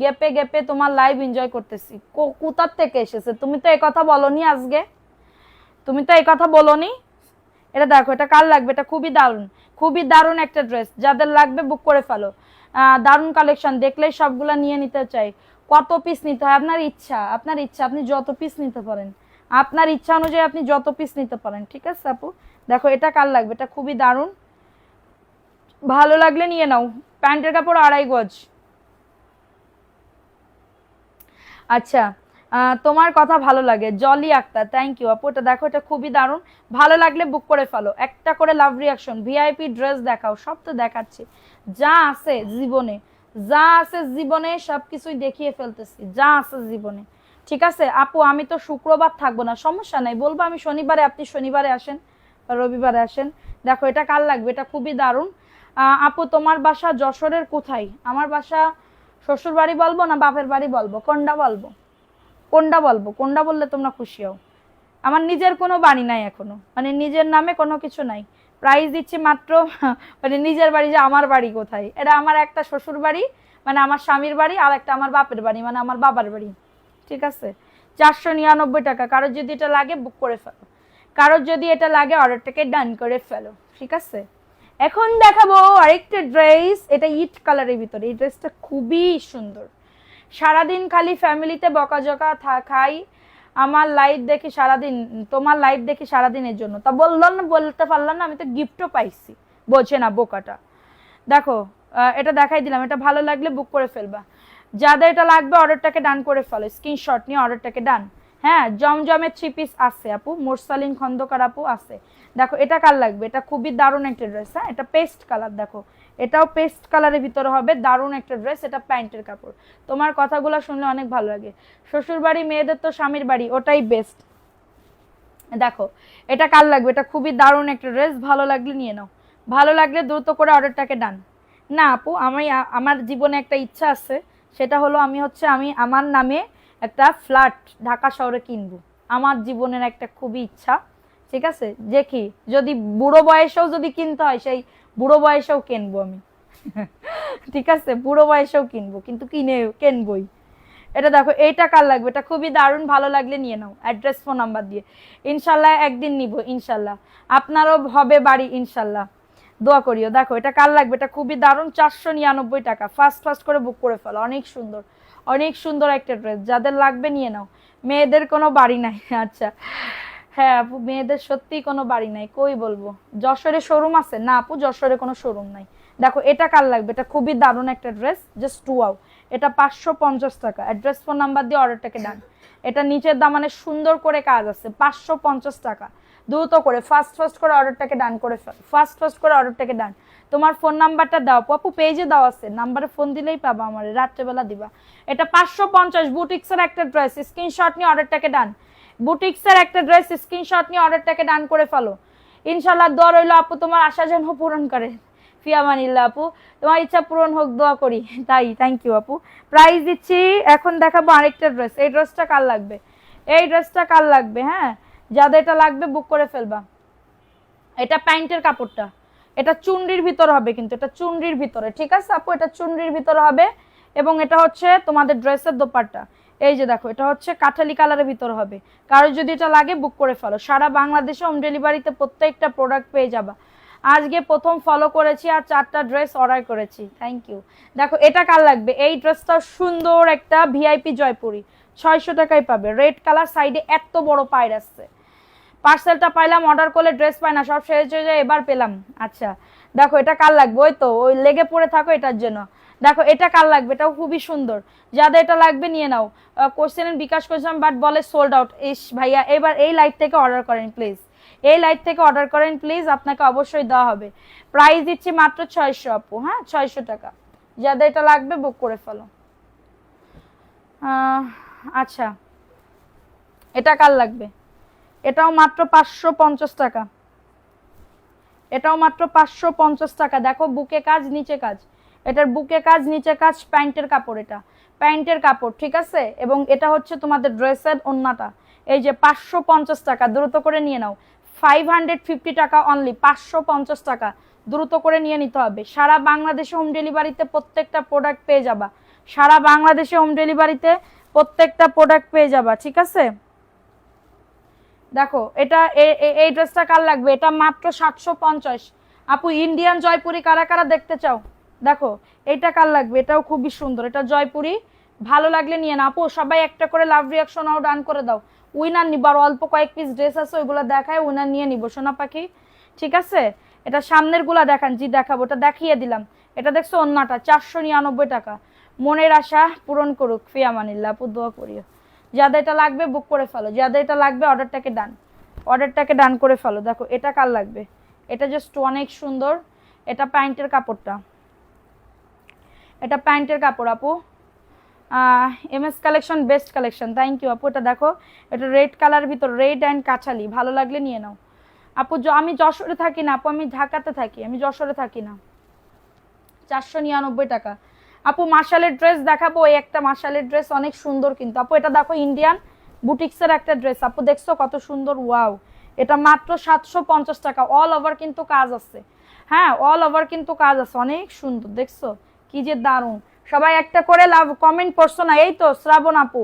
গেপে গেপে তোমার লাইভ এনজয় করতেছি। কোথার থেকে এসেছে? তুমি তো এই কথা বলনি আজকে, তুমি তো এই কথা বলনি। এটা দেখো, এটা কার লাগবে, এটা খুবই দারুণ, খুবই দারুণ একটা ড্রেস। যাদের লাগবে বুক করে ফেলো। দারুণ কালেকশন, দেখলেই সবগুলা নিয়ে নিতে চাই। কত পিস নিতে হয়? আপনার ইচ্ছা, আপনার ইচ্ছা, আপনি যত পিস নিতে পারেন, আপনার ইচ্ছা অনুযায়ী আপনি যত পিস নিতে পারেন, ঠিক আছে আপু? দেখো এটা কার লাগবে, এটা খুবই দারুণ, ভালো লাগলে নিয়ে নাও। প্যান্টের কাপড় 2.5 গজ। আচ্ছা, তোমার কথা ভালো লাগে, জলি আক্তার, থ্যাংক ইউ আপু। এটা দেখো, এটা খুবই দারুণ, ভালো লাগলে বুক করে ফেলো। একটা করে লাভ রিয়াকশন, ভিআইপি ড্রেস দেখাও। সব তো দেখাচ্ছি, যা আছে জীবনে, যা আছে জীবনে সবকিছুই দেখিয়ে ফেলতেছি, যা আছে জীবনে, ঠিক আছে আপু? আমি তো শুক্রবার থাকবো না, সমস্যা নাই, বলবো আমি শনিবারে, আপনি শনিবারে আসেন বা রবিবারে আসেন। দেখো এটা কার লাগবে, এটা খুবই দারুণ। আপু তোমার বাসা যশোরের কোথায়? আমার বাসা শ্বশুর বাড়ি বলবো না বাপের বাড়ি বলবো, কোনটা বলবো? কোনটা বলবো? কোনটা বললে তোমরা খুশি হও? আমার নিজের কোনো বাড়ি নাই এখনো, মানে নিজের নামে কোনো কিছু নাই। প্রাইস দিচ্ছি মাত্র মানে নিজের বাড়ি, যে আমার বাড়ি কোথায়, এটা আমার একটা শ্বশুর বাড়ি, মানে আমার স্বামীর বাড়ি, আর একটা আমার বাপের বাড়ি, মানে আমার বাবার বাড়ি, ঠিক আছে? 499 টাকা। কারোর যদি এটা লাগে বুক করে ফেলো, কারোর যদি এটা লাগে অর্ডারটাকে ডান করে ফেলো, ঠিক আছে? এখন দেখাবো আরেকটা ড্রেস, এটা ইট কালারের ভিতরে। এই ড্রেসটা খুবই সুন্দর। সারাদিন খালি ফ্যামিলিতে বকাঝকা খাই, আমার লাইভ দেখি সারাদিন, তোমার লাইভ দেখি সারাদিনের জন্য। তা বললাম না, বলতে পারলাম না, আমি তো গিফটও পাইছি, বোঝে না বোকাটা। দেখো এটা দেখাই দিলাম, এটা ভালো লাগলে বুক করে ফেলবা। যাদের এটা লাগবে অর্ডারটাকে ডান করে ফেলো, স্ক্রিনশট নিয়ে অর্ডারটাকে ডান। হ্যাঁ, জমজমের 3 পিস আছে আপু, মোরসালিন খন্দকার আপু আছে। দেখো এটা কার লাগবে, এটা খুবই দারুণ একটা ড্রেস। হ্যাঁ, এটা পেস্ট কালার, দেখো এটাও পেস্ট কালারের ভিতরে হবে, দারুণ একটা ড্রেস। এটা প্যান্টের কাপড়। তোমার কথাগুলো শুনলে অনেক ভালো লাগে। শ্বশুর বাড়ি মেয়েদের তো স্বামীর বাড়ি, ওটাই বেস্ট। দেখো এটা কার লাগবে, এটা খুবই দারুণ একটা ড্রেস, ভালো লাগলে নিয়ে নাও, ভালো লাগলে দ্রুত করে অর্ডারটাকে ডান। না আপু, আমি আমার জীবনে একটা ইচ্ছা আছে, সেটা হলো আমি আমার নামে একটা ফ্ল্যাট ঢাকা শহরে কিনবো। আমার জীবনের একটা খুবই ইচ্ছা, ঠিক আছে? দেখি যদি বুড়ো বয়সেও যদি কিনতে হয়, সেই বুড়ো বয়সেও কিনবো আমি ঠিক আছে, বুড়ো বয়সেও কিনবো, কিন্তু কিনবই। এটা দেখো, এইটা কার লাগবে, এটা খুবই দারুণ, ভালো লাগলে নিয়ে নাও, অ্যাড্রেস ফোন নাম্বার দিয়ে। ইনশাল্লাহ একদিন নিব, ইনশাল্লাহ আপনারও হবে বাড়ি, ইনশাল্লাহ দোয়া করিও। দেখো এটা কার লাগবে, এটা খুবই দারুণ, 499 টাকা। ফার্স্ট ফার্স্ট করে বুক করে ফেলো, অনেক সুন্দর, অনেক সুন্দর একটা ড্রেস। যাদের লাগবে নিয়ে নাও। মেয়েদের কোনো বাড়ি নাই? আচ্ছা হ্যাঁ আপু, মেয়েদের সত্যি কোনো বাড়ি নাই, কই বলবো। যশোরে শোরুম আছে? না আপু, যশোরে কোনো শোরুম নাই। দেখো এটা কার লাগবে, এটা খুবই দারুণ একটা ড্রেস, জাস্ট ওয়াও। এটা 550 টাকা, অ্যাড্রেস ফোন নাম্বার দিয়ে অর্ডারটাকে ডান। এটা নিচের দামানে সুন্দর করে কাজ আছে, 550 টাকা। দ্রুত করে ফার্স্ট ফার্স্ট করে অর্ডারটাকে ডান করে ফেল, ফার্স্ট ফার্স্ট করে অর্ডারটাকে ডান। তোমার ফোন নাম্বারটা দাও আপু, পেজে দাও আছে, নাম্বারে ফোন দিলেই পাবা, আমার রাত্রেবেলা দিবা। এটা 550, বুটিক্সের একটা ড্রেস, স্ক্রিনশট নিয়ে অর্ডারটাকে ডান। বুটিক্সের একটা ড্রেস, স্ক্রিনশট নিয়ে অর্ডারটাকে ডান করে ফেলো। ইনশাল্লাহ দোয়া রইল আপু, তোমার আশা যেন পূরণ করে। ফিয়ামানিল্লাহ আপু, তোমার ইচ্ছা পূরণ হোক, দোয়া করি। তাই, থ্যাংক ইউ আপু। প্রাইস দিচ্ছি। এখন দেখাবো আরেকটা ড্রেস। এই ড্রেসটা কার লাগবে? এই ড্রেসটা কার লাগবে? হ্যাঁ, যাদের এটা লাগবে বুক করে ফেলবা। এটা প্যান্টের কাপড়টা, এটা চুনরির ভিতর হবে, কিন্তু এটা চুনরির ভিতরে, ঠিক আছে আপু? এটা চুনরির ভিতরে হবে এবং এটা হচ্ছে তোমাদের ড্রেসের দোপাট্টা। এই যে দেখো, এটা হচ্ছে কাঠালি কালারের ভিতর হবে। কারো যদি এটা লাগে বুক করে ফেলো। সারা বাংলাদেশে হোম ডেলিভারিতে প্রত্যেকটা প্রোডাক্ট পেয়ে যাবা। আজকে প্রথম ফলো করেছি আর 4টা ড্রেস অর্ডার করেছি, থ্যাংক ইউ। দেখো এটা কার লাগবে? এই ড্রেসটা সুন্দর একটা ভিআইপি জয়পুরি, 600 টাকায় পাবে। রেড কালার, সাইডে এত বড় পায়ের আসছে। পার্সেলটা পাইলাম, অর্ডার করলে ড্রেস পাই না, সব শেষ হয়ে যায়, এবার পেলাম। আচ্ছা দেখো এটা কার লাগবে? ওই তো ওই লেগে পড়ে থাকো এটার জন্য। দেখো এটা কার লাগবে? এটাও খুবই সুন্দর। যাদের এটা লাগবে নিয়ে নাও। কোশ্চেন বিকাশ করেছিলাম বাট বলে সোল্ড আউট। ইস ভাইয়া, এবার এই লাইট থেকে অর্ডার করেন প্লিজ, এই লাইট থেকে অর্ডার করেন প্লিজ, আপনাকে অবশ্যই দেওয়া হবে। প্রাইস দিচ্ছি মাত্র 600 আপু, হ্যাঁ 600 টাকা। যাদের এটা লাগবে বুক করে ফেলো। আচ্ছা এটা কার লাগবে? এটাও মাত্র 550 টাকা, এটাও মাত্র 550 টাকা। দেখো বুকে কাজ নিচে কাজ, এটার বুকে কাজ নিচে কাজ, প্যান্টের কাপড়, এটা প্যান্টের কাপড়, ঠিক আছে? এবং এটা হচ্ছে তোমাদের ড্রেসের ওন্নাটা। এই যে 550 টাকা, দ্রুত করে নিয়ে নাও। 550 টাকা অনলি, 550 টাকা, দ্রুত করে নিয়ে নিতে হবে। সারা বাংলাদেশে হোম ডেলিভারিতে প্রত্যেকটা প্রোডাক্ট পেয়ে যাবা। সারা বাংলাদেশে হোম ডেলিভারিতে প্রত্যেকটা প্রোডাক্ট পেয়ে যাবা, ঠিক আছে? দেখো এটা এই ড্রেসটা কার লাগবে? এটা মাত্র 750 আপু। ইন্ডিয়ান জয়পুরি কারা কারা দেখতে চাও? দেখো এটা কার লাগবে? এটাও খুবই সুন্দর, এটা জয়পুরি। ভালো লাগলে নিয়ে না আপু, সবাই একটা করে লাভ রিয়াকশন আও ডান করে দাও। উইনার নিব, আর অল্প কয়েক পিস ড্রেস আছে ওইগুলো দেখায়, উইনার নিয়ে নিব সোনা পাখি, ঠিক আছে? এটা সামনের গুলা দেখান, জি দেখাবো, এটা দেখিয়ে দিলাম। এটা দেখছো অন্যটা 499 টাকা। মনের আশা পূরণ করুক ফিয়ামানিল্লাহ আপু, দোয়া করিও। যাদের এটা লাগবে বুক করে ফেলো, যাদের এটা লাগবে অর্ডারটাকে ডান, অর্ডারটাকে ডান করে ফেলো। দেখো এটা কার লাগবে? এটা জাস্ট অনেক সুন্দর। এটা প্যান্টের কাপড়টা, এটা প্যান্টের কাপড় আপু। MS collection best collection, thank you আপু। এটা দেখো, এটা রেড কালার ভিতর, রেড অ্যান্ড কাঁঠালি, ভালো লাগলে নিয়ে নাও আপু। আমি যশোরে থাকি না আপু, আমি ঢাকাতে থাকি, আমি যশোরে থাকি না। 499 টাকা আপু। মার্শালের ড্রেস দেখাবো, এই একটা মার্শালের ড্রেস অনেক সুন্দর কিন্তু আপু। এটা দেখো ইন্ডিয়ান বুটিক্সের একটা ড্রেস আপু, দেখছো কত সুন্দর, ওয়াও। এটা মাত্র 750 টাকা। অল ওভার কিন্তু কাজ আছে, হ্যাঁ অল ওভার কিন্তু কাজ আছে, অনেক সুন্দর, দেখছো কি যে দারুণ। সবাই একটা করে লাভ কমেন্ট করছো না? এই তো শ্রাবণ আপু,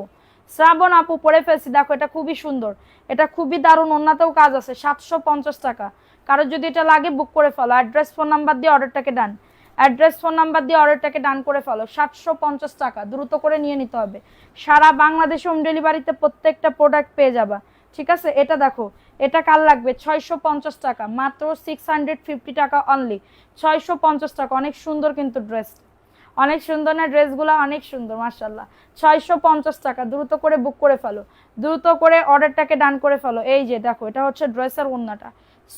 শ্রাবণ আপু পরে ফেলছি। দেখো এটা খুবই সুন্দর, এটা খুবই দারুণ, অন্যতেও কাজ আছে। 750 টাকা। কারো যদি এটা লাগে বুক করে ফেলো। অ্যাড্রেস ফোন নাম্বার দিয়ে অর্ডারটাকে ডান, অ্যাড্রেস ফোন নাম্বার দিয়ে অর্ডারটাকে ডান করে ফেলো। 750 টাকা, দ্রুত করে নিয়ে নিতে হবে। সারা বাংলাদেশে হোম ডেলিভারিতে প্রত্যেকটা প্রোডাক্ট পেয়ে যাবা, ঠিক আছে? এটা দেখো, এটা কার লাগবে? 650 টাকা, মাত্র 650 টাকা অনলি, 650 টাকা। অনেক সুন্দর কিন্তু ড্রেস, অনেক সুন্দর না ড্রেসগুলো? অনেক সুন্দর মাশাআল্লাহ। 650 টাকা, দ্রুত করে বুক করে ফেলো, দ্রুত করে অর্ডারটাকে ডান করে ফেলো। এই যে দেখো, এটা হচ্ছে ড্রেসের ওন্নাটা,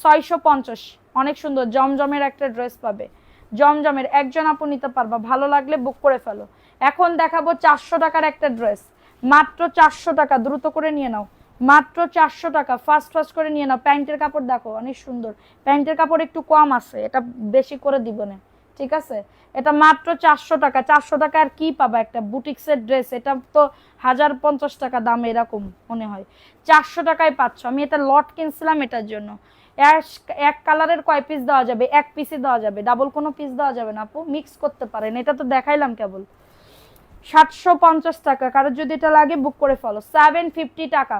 650, অনেক সুন্দর জমজমের একটা ড্রেস পাবে, জমজমের। একজন আপু নিতে পারবা, ভালো লাগলে বুক করে ফেলো। এখন দেখাবো 400 টাকার একটা ড্রেস, মাত্র 400 টাকা, দ্রুত করে নিয়ে নাও, মাত্র 400 টাকা। ফার্স্ট ফার্স্ট করে নিয়ে নাও। প্যান্টের কাপড় দেখো অনেক সুন্দর, প্যান্টের কাপড় একটু কম আছে, এটা বেশি করে দিব না, ঠিক আছে? এটা মাত্র 400 টাকা। 400 টাকা আর কি পাবা? একটা বুটিক্সের ড্রেস, এটা তো 1050 টাকা দাম এরকম মনে হয়, 400 টাকায় পাচ্ছ। আমি এটা লট কিনছিলাম এটার জন্য। এক কালারের কয় পিস দেওয়া যাবে? এক পিসই দেওয়া যাবে, ডাবল কোনো পিস দেওয়া যাবে না আপু, মিক্স করতে পারেন। এটা তো দেখাইলাম কেবল। 750 টাকা। কারো যদি এটা লাগে বুক করে ফেলো। 750 টাকা।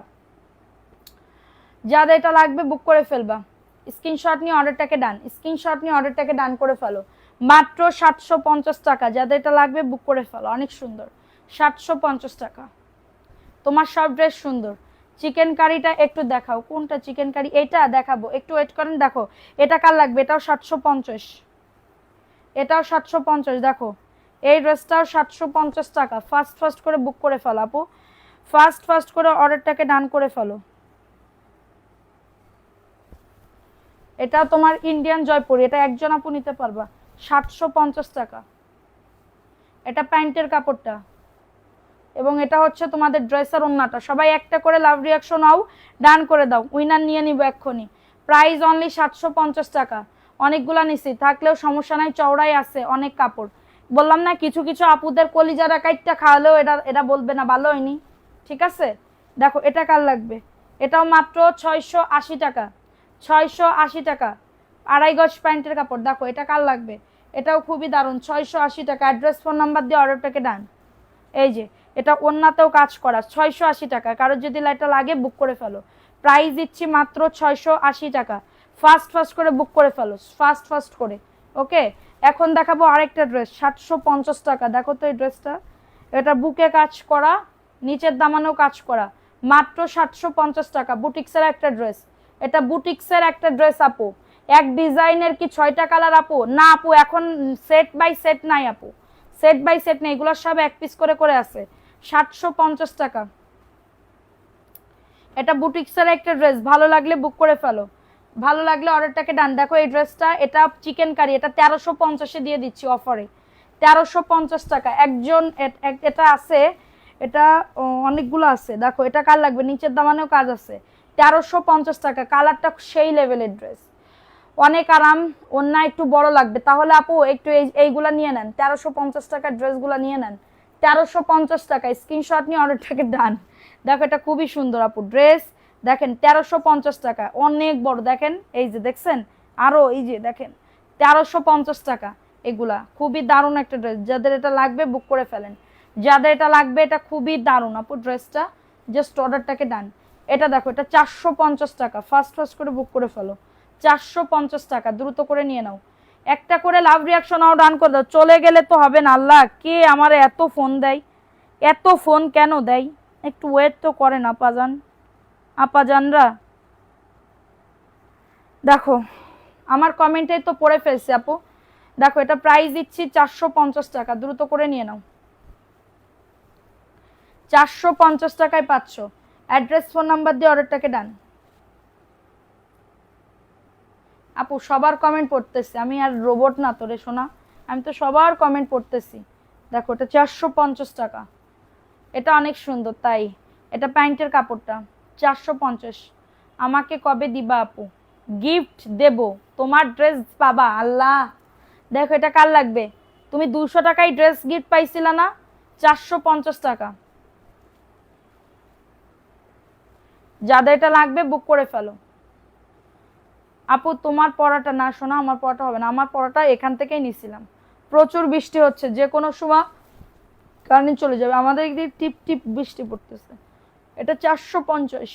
যাদের এটা লাগবে বুক করে ফেলবা। স্ক্রিনশট নিয়ে অর্ডারটাকে ডান, স্ক্রিনশট নিয়ে অর্ডারটাকে ডান করে ফেলো। মাত্র 750 টাকা। যাদের এটা লাগবে বুক করে ফেলো, অনেক সুন্দর, 750 টাকা। তোমার সব ড্রেস সুন্দর। চিকেন কারিটা একটু দেখাও, কোনটা চিকেন কারি? এটা দেখাবো, একটু ওয়েট করেন। দেখো এটা কার লাগবে? এটাও 750, এটাও 750। দেখো এই ড্রেসটাও 750 টাকা। ফার্স্ট ফার্স্ট করে বুক করে ফেলো আপু, ফার্স্ট ফার্স্ট করে অর্ডারটাকে ডান করে ফেলো। এটা তোমার ইন্ডিয়ান জয়পুরি, এটা একজন আপু নিতে পারবা, 750 টাকা। এটা প্যান্টের কাপড়টা এবং এটা হচ্ছে তোমাদের ড্রেসের ওন্নাটা। সবাই একটা করে লাভ রিয়াকশন নাও, ডান করে দাও, উইনার নিয়ে নিব এক্ষুনি। প্রাইস অনলি 750 টাকা, অনেকগুলা নিছি, থাকলেও সমস্যা নাই, চওড়াই আছে অনেক কাপড়। বললাম না কিছু কিছু আপুদের কলিজারা কাইটটা খাওয়ালেও এটা এটা বলবে না ভালো হয়নি, ঠিক আছে। দেখো এটা কার লাগবে, এটাও মাত্র 680 টাকা, 680 টাকা, আড়াই গজ প্যান্টের কাপড়। দেখো এটা কার লাগবে, এটাও খুবই দারুণ, 680 টাকা। অ্যাড্রেস ফোন নাম্বার দিয়ে অর্ডারটাকে ডান। এই যে এটা ওন্নাতেও কাজ করা, 680 টাকা। কারোর যদি এটা লাগে বুক করে ফেলো, প্রাইস দিচ্ছি মাত্র 680 টাকা। ফাস্ট ফাস্ট করে বুক করে ফেলো, ফাস্ট ফাস্ট করে। ওকে, এখন দেখাবো আরেকটা ড্রেস, 750 টাকা। দেখো তো এই ড্রেসটা, এটা বুকে কাজ করা, নিচের দামানেও কাজ করা, মাত্র 750 টাকা। বুটিক্সের একটা ড্রেস, এটা বুটিক্সের একটা ড্রেস আপু। এক ডিজাইনের কি 6টা কালার আপু? না আপু, এখন সেট বাই সেট নাই আপু, সেট বাই সেট নেই, এগুলো সব এক পিস করে করে আছে। 750 টাকা, এটা বুটিক্সের একটা ড্রেস। ভালো লাগলে বুক করে ফেলো, ভালো লাগলে অর্ডারটাকে ডান। দেখো এই ড্রেসটা, এটা চিকেন কারি, এটা 1350-এ দিয়ে দিচ্ছি অফারে, 1350 টাকা একজন। এটা আছে, এটা অনেকগুলো আছে। দেখো এটা কার লাগবে, নিচের দামানেও কাজ আছে, 1350 টাকা। কালারটা সেই লেভেলের ড্রেস, অনেক আরাম, অন্য একটু বড় লাগবে তাহলে আপু একটু এইগুলা নিয়ে নেন, 1350 টাকার ড্রেসগুলো নিয়ে নেন, 1350 টাকা। স্ক্রিনশট নিয়ে অর্ডারটাকে ডান। দেখো এটা খুবই সুন্দর আপু ড্রেস, দেখেন 1350 টাকা, অনেক বড়। দেখেন এই যে দেখছেন, আরো এই যে দেখেন 1350 টাকা। এগুলা খুবই দারুণ একটা ড্রেস, যাদের এটা লাগবে বুক করে ফেলেন, যাদের এটা লাগবে। এটা খুবই দারুণ আপু ড্রেসটা, জাস্ট অর্ডারটাকে ডান। এটা দেখো, এটা 450 টাকা, ফাস্ট ফাস্ট করে বুক করে ফেলো, 450 টাকা, দ্রুত করে নিয়ে নাও। একটা করে লাভ রিয়াকশন আও ডান করে দাও, চলে গেলে তো হবে না। আল্লাহ, কে আমার এত ফোন দেয়, এত ফোন কেন দেয়, একটু ওয়েট তো করেন আপাজান, আপাজানরা। দেখো আমার কমেন্টে তো পড়ে ফেলছে আপু। দেখো এটা প্রাইস দিচ্ছি 450 টাকা, দ্রুত করে নিয়ে নাও, 450 টাকায় পাচ্ছ। অ্যাড্রেস ফোন নাম্বার দিয়ে অর্ডারটাকে ডান। আপু সবার কমেন্ট পড়তেছি আমি, আর রোবট না তো রে সোনা, আমি তো সবার কমেন্ট পড়তেছি। দেখো এটা 450 টাকা, এটা অনেক সুন্দর তাই। এটা প্যান্টের কাপড়টা 450। আমাকে কবে দিবা আপু? গিফট দেব, তোমার ড্রেস পাবা। আল্লাহ, দেখো এটা কার লাগবে, তুমি 200 টাকায় ড্রেস গিফট পাইছিলা না, 450 টাকা। যাদের এটা লাগবে বুক করে ফেলো। আপু তোমার পড়াটা না শোনা, আমার পড়াটা হবে না, আমার পড়াটা এখান থেকেই নিছিলাম। প্রচুর বৃষ্টি হচ্ছে, যে কোনো সময় কারেন্ট চলে যাবে, আমাদের এদিকে টিপ টিপ বৃষ্টি পড়তেছে। এটা 450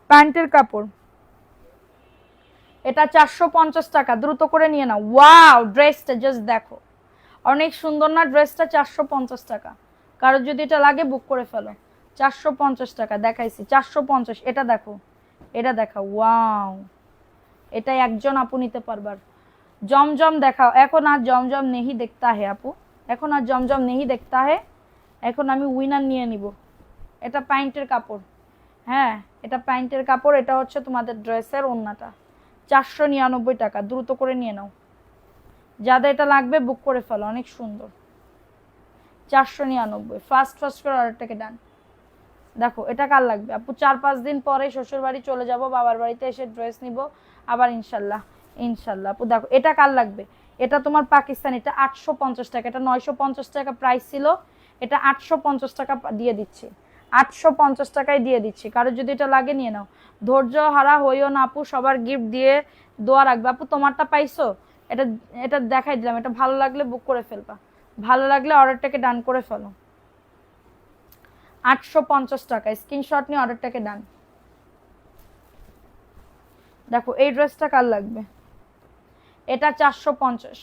প্যান্টের কাপড়, এটা 450 টাকা, দ্রুত করে নিয়ে নাও। ওয়াও, ড্রেসটা জাস্ট দেখো, অনেক সুন্দর না ড্রেসটা, 450 টাকা। কারো যদি এটা লাগে বুক করে ফেলো, 450 টাকা দেখাইছি, 450। এটা দেখো, এটা দেখা, ওয়াও, এটা একজন আপু নিতে পারবার। জমজম দেখাও, এখন আর জমজম নেহি দেখতা হে আপু, এখন আর জমজম নেহি দেখতা হে, এখন আমি উইনার নিয়ে নিব। এটা প্যান্টের কাপড়, হ্যাঁ এটা প্যান্টের কাপড়, এটা হচ্ছে তোমাদের ড্রেসের ওড়নাটা, 499 টাকা, দ্রুত করে নিয়ে নাও। যাদের এটা লাগবে বুক করে ফেলো, অনেক সুন্দর, 499। ফাস্ট ফাস্ট করে অর্ডারটাকে ডান। দেখো এটা কার লাগবে আপু? 4-5 দিন পরে শ্বশুর বাড়ি চলে যাব, বাবার বাড়িতে এসে ড্রেস নিব আবার ইনশাল্লাহ, ইনশাল্লাহ। আপু দেখো এটা কার লাগবে, এটা তোমার পাকিস্তানি, এটা 850 টাকা, এটা 950 টাকা প্রাইস ছিল, এটা 850 টাকা দিয়ে দিচ্ছি, 850 টাকায় দিয়ে দিচ্ছি। কারো যদি এটা লাগে নিয়ে নাও, ধৈর্য হারা হইও না আপু, সবার গিফট দিয়ে দোয়া রাখবে। আপু তোমারটা পাইছো, এটা এটা দেখাই দিলাম, এটা ভালো লাগলে বুক করে ফেলবা, ভালো লাগলে অর্ডারটাকে ডান করে ফেলো। 850 টাকা, স্ক্রিনশট নিয়ে অর্ডারটাকে ডান। দেখো এই ড্রেসটা কার লাগবে, এটা 450।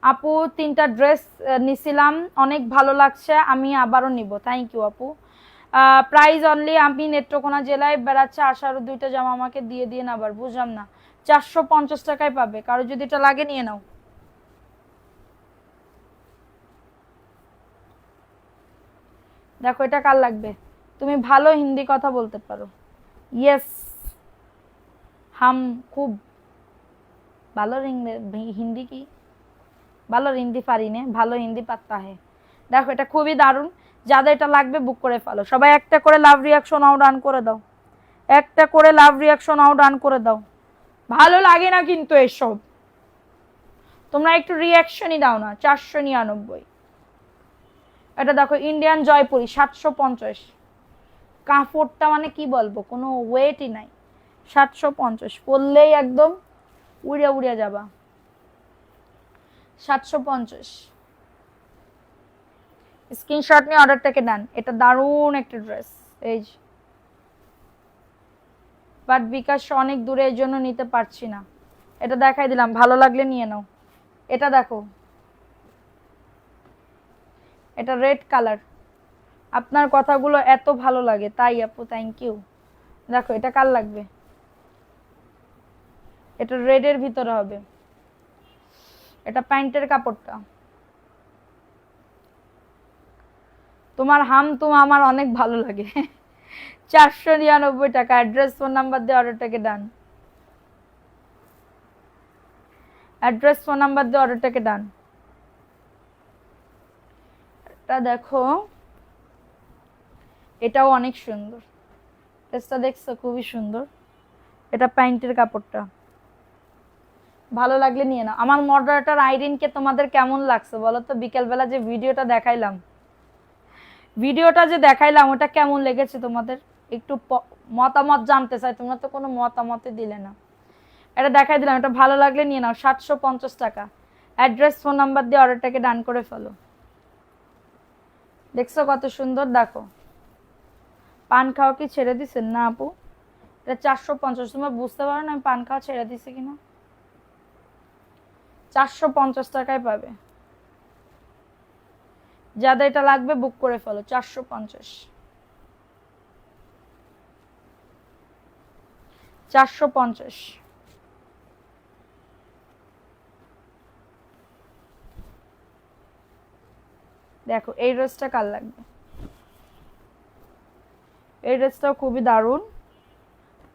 আপু 3টা ড্রেস নিছিলাম, অনেক ভালো লাগছে, আমি আবারও নিব। থ্যাংক ইউ আপু। প্রাইস অনলি, আমি নেত্রকোনা জেলায় বেড়াচ্ছে, আসারও 2টা জামা আমাকে দিয়ে দিয়ে আবার, বুঝলাম না। 450 টাকায় পাবে, কারো যদি এটা লাগে নিয়ে নাও। দেখো এটা কার লাগবে, তুমি ভালো হিন্দি কথা বলতে পারো, ইয়েস হাম খুব ভালো হিন্দি কি ভালো হিন্দি পারি নে, ভালো হিন্দি পাত্তা হে। দেখো এটা খুবই দারুণ, যাদের এটা লাগবে বুক করে ফেলো। সবাই একটা করে লাভ রিয়াকশন আও ডান করে দাও, একটা করে লাভ রিয়াকশন আও ডান করে দাও। ভালো লাগে না কিন্তু এসব, তোমরা একটু রিয়াকশনই দাও না। 499। এটা দেখো ইন্ডিয়ান জয়পুরি 750। কাপড়টা মানে কি বলবো, কোনো ওয়েটই নাই। 750 পরলেই একদম উড়ে উড়ে যাবা। 750। স্ক্রিনশট নিয়ে অর্ডারটাকে নেন, এটা দারুণ একটা ড্রেস। এই বাট বিকাশ অনেক দূরে, এর জন্য নিতে পারছি না। এটা দেখাই দিলাম, ভালো লাগলে নিয়ে নাও। এটা দেখো, এটা রেড কালার। আপনার কথাগুলো এত ভালো লাগে তাই আপু, থ্যাংক ইউ। দেখো এটা কার লাগবে, এটা রেডের ভিতরে হবে, এটা প্যান্টের কাপড়টা। তোমার হাম তুমি আমার অনেক ভালো লাগে। 499 টাকা। অ্যাড্রেস ফোন নাম্বার দিয়ে অর্ডারটাকে ডান। অ্যাড্রেস ফোন নাম্বার দিয়ে অর্ডারটাকে ডান। এটা দেখো, এটাও অনেক সুন্দর। ড্রেসটা দেখছো, খুবই সুন্দর। এটা প্যান্টের কাপড়টা, ভালো লাগলে নিয়ে নাও। আমার মডারেটর আইরিনকে তোমাদের কেমন লাগছে বলো তো? বিকেলবেলা যে ভিডিওটা যে দেখাইলাম ওটা কেমন লেগেছে তোমাদের? একটু মতামত জানতে চাই, তোমরা তো কোনো মতামতই দিলে না। এটা দেখাই দিলাম, এটা ভালো লাগলে নিয়ে নাও। 750 টাকা। অ্যাড্রেস ফোন নাম্বার দিয়ে অর্ডারটাকে ডান করে ফেলো। দেখছো কত সুন্দর? দেখো, পান খাওয়া কি ছেড়ে দিছেন না আপু? এটা 450। তোমরা বুঝতে পারো না আমি পান খাওয়া ছেড়ে দিছি কিনা? 450 টাকায় পাবে। যাদের এটা লাগবে বুক করে ফেলো। 450। 450। দেখো এই ড্রেসটা কার লাগবে? এই ড্রেসটাও খুবই দারুণ।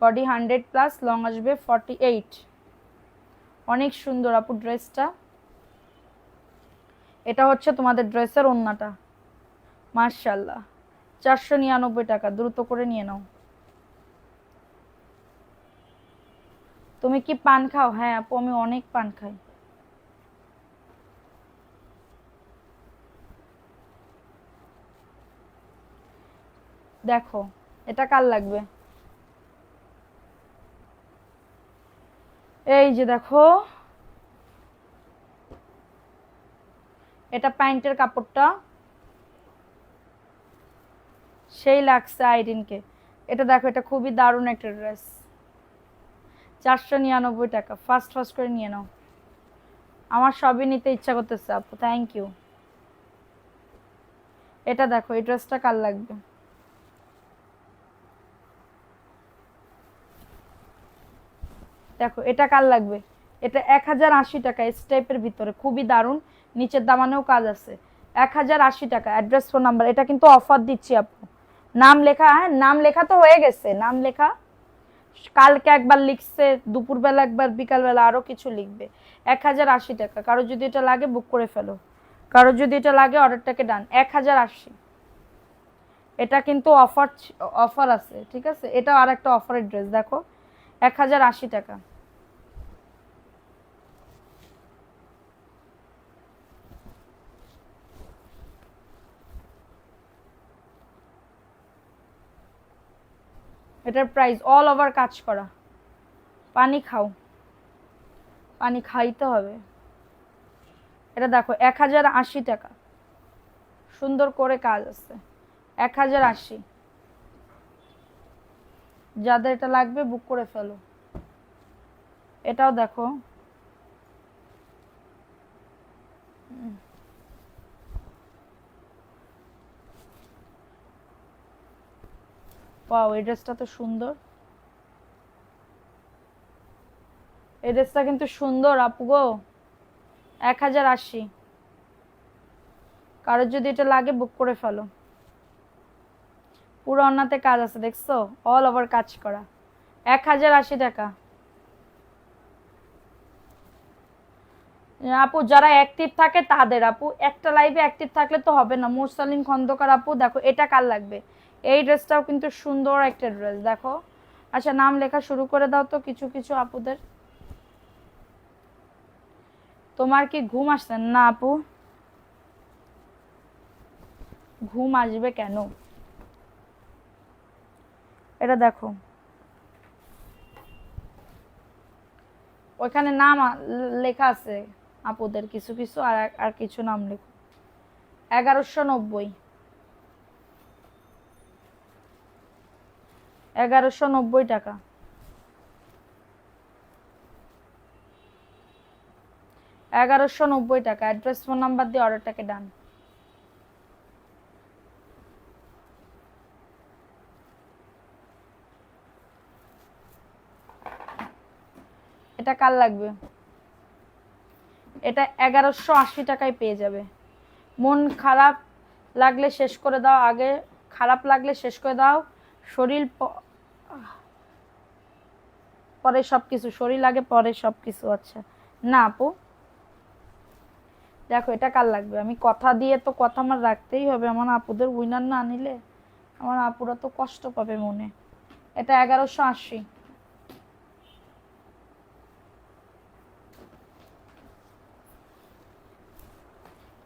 বডি 100+, লং আসবে 48। অনেক সুন্দর আপু ড্রেসটা। এটা হচ্ছে তোমাদের ড্রেসের ওড়নাটা। মাশাআল্লাহ। 499 টাকা। দ্রুত করে নিয়ে নাও। তুমি কি পান খাও? হ্যাঁ আপু, আমি অনেক পান খাই। দেখো এটা কার লাগবে? এই যে দেখো, এটা প্যান্টের কাপড়টা সেই লাগছে আইরিনকে। এটা দেখো, এটা খুবই দারুণ একটা ড্রেস। 499 টাকা। ফাস্ট ফাস্ট করে নিয়ে নাও। আমার সবই নিতে ইচ্ছা করতেছে আপু, থ্যাংক ইউ। এটা দেখো, এই ড্রেসটা কার লাগবে? দেখো এটা কার লাগবে? এটা 1080 টাকা। এস টাইপের ভিতরে খুবই দারুণ, নিচের দামানেও কাজ আছে। 1080 টাকা। Address phone number. এটা কিন্তু অফার দিচ্ছি আপু। নাম লেখা, হ্যাঁ নাম লেখা তো হয়ে গেছে, নাম লেখা কালকে একবার লিখছে, দুপুরবেলা একবার, বিকালবেলা আরো কিছু লিখবে। 1080 টাকা। কারো যদি এটা লাগে বুক করে ফেলো, কারো যদি এটা লাগে অর্ডারটাকে ডান। 1080। এটা কিন্তু অফার আছে, ঠিক আছে? এটা আর একটা অফারের ড্রেস। দেখো 1080 টাকা। এটার প্রাইস অল ওভার কাজ করা। পানি খাও, পানি খাইতে হবে। এটা দেখো 1080 টাকা। সুন্দর করে কাজ আছে। 1080। যাদের এটা লাগবে বুক করে ফেলো। এটাও দেখো, ওয়াও এই ড্রেসটা তো সুন্দর। এই ড্রেসটা কিন্তু সুন্দর আপু গো। 1080। কারোর যদি এটা লাগে বুক করে ফেলো। পুরো অন্যতে কাজ আছে, দেখছো? অল ওভার কাজ করা। 1080 টাকা। আপু যারা অ্যাক্টিভ থাকে তাদের, আপু একটা লাইভে অ্যাক্টিভ থাকলে তো হবে না। মুরসালিন খন্দকার আপু, দেখো এটা কার লাগবে? এই ড্রেসটাও কিন্তু সুন্দর একটা ড্রেস। দেখো, আচ্ছা নাম লেখা শুরু করে দাও তো কিছু কিছু আপুদের। তোমার কি ঘুম আসছে না আপু? ঘুম আসবে কেন? এটা দেখো, ওইখানে নাম লেখা আছে আপুদের কিছু কিছু, আর আর কিছু নাম লেখো। 1190, 1190 টাকা। 1190 টাকা। অ্যাড্রেস ফোন নাম্বার দিয়ে অর্ডারটাকে ডান। এটা কার লাগবে? এটা 1180 টাকায় পেয়ে যাবে। মন খারাপ লাগলে শেষ করে দাও আগে, খারাপ লাগলে শেষ করে দাও, শরীর পরে সবকিছু, শরীর আগে পরে সবকিছু। আচ্ছা না আপু, দেখো এটা কার লাগবে? আমি কথা দিয়ে তো কথা আমার রাখতেই হবে, আমার আপুদের উইনার না নিলে আমার আপুরা তো কষ্ট পাবে মনে। এটা 1180।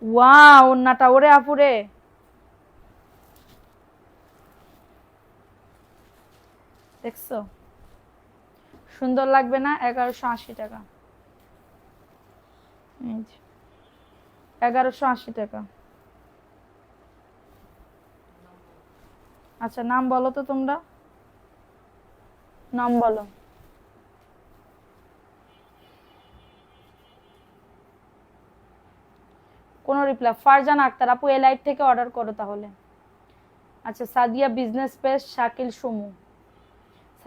ওয়াও, ওন্নাটা ওরে আপুরে, দেখছো সুন্দর লাগবে না? 1180 টাকা। 1180 টাকা। আচ্ছা নাম বলো তো তোমরা, নাম বলো। কোনো রিপ্লাই? ফারজানা আক্তার আপু এই লাইভ থেকে অর্ডার করো তাহলে। আচ্ছা সাদিয়া বিজনেস পেজ শাকিল সুমু,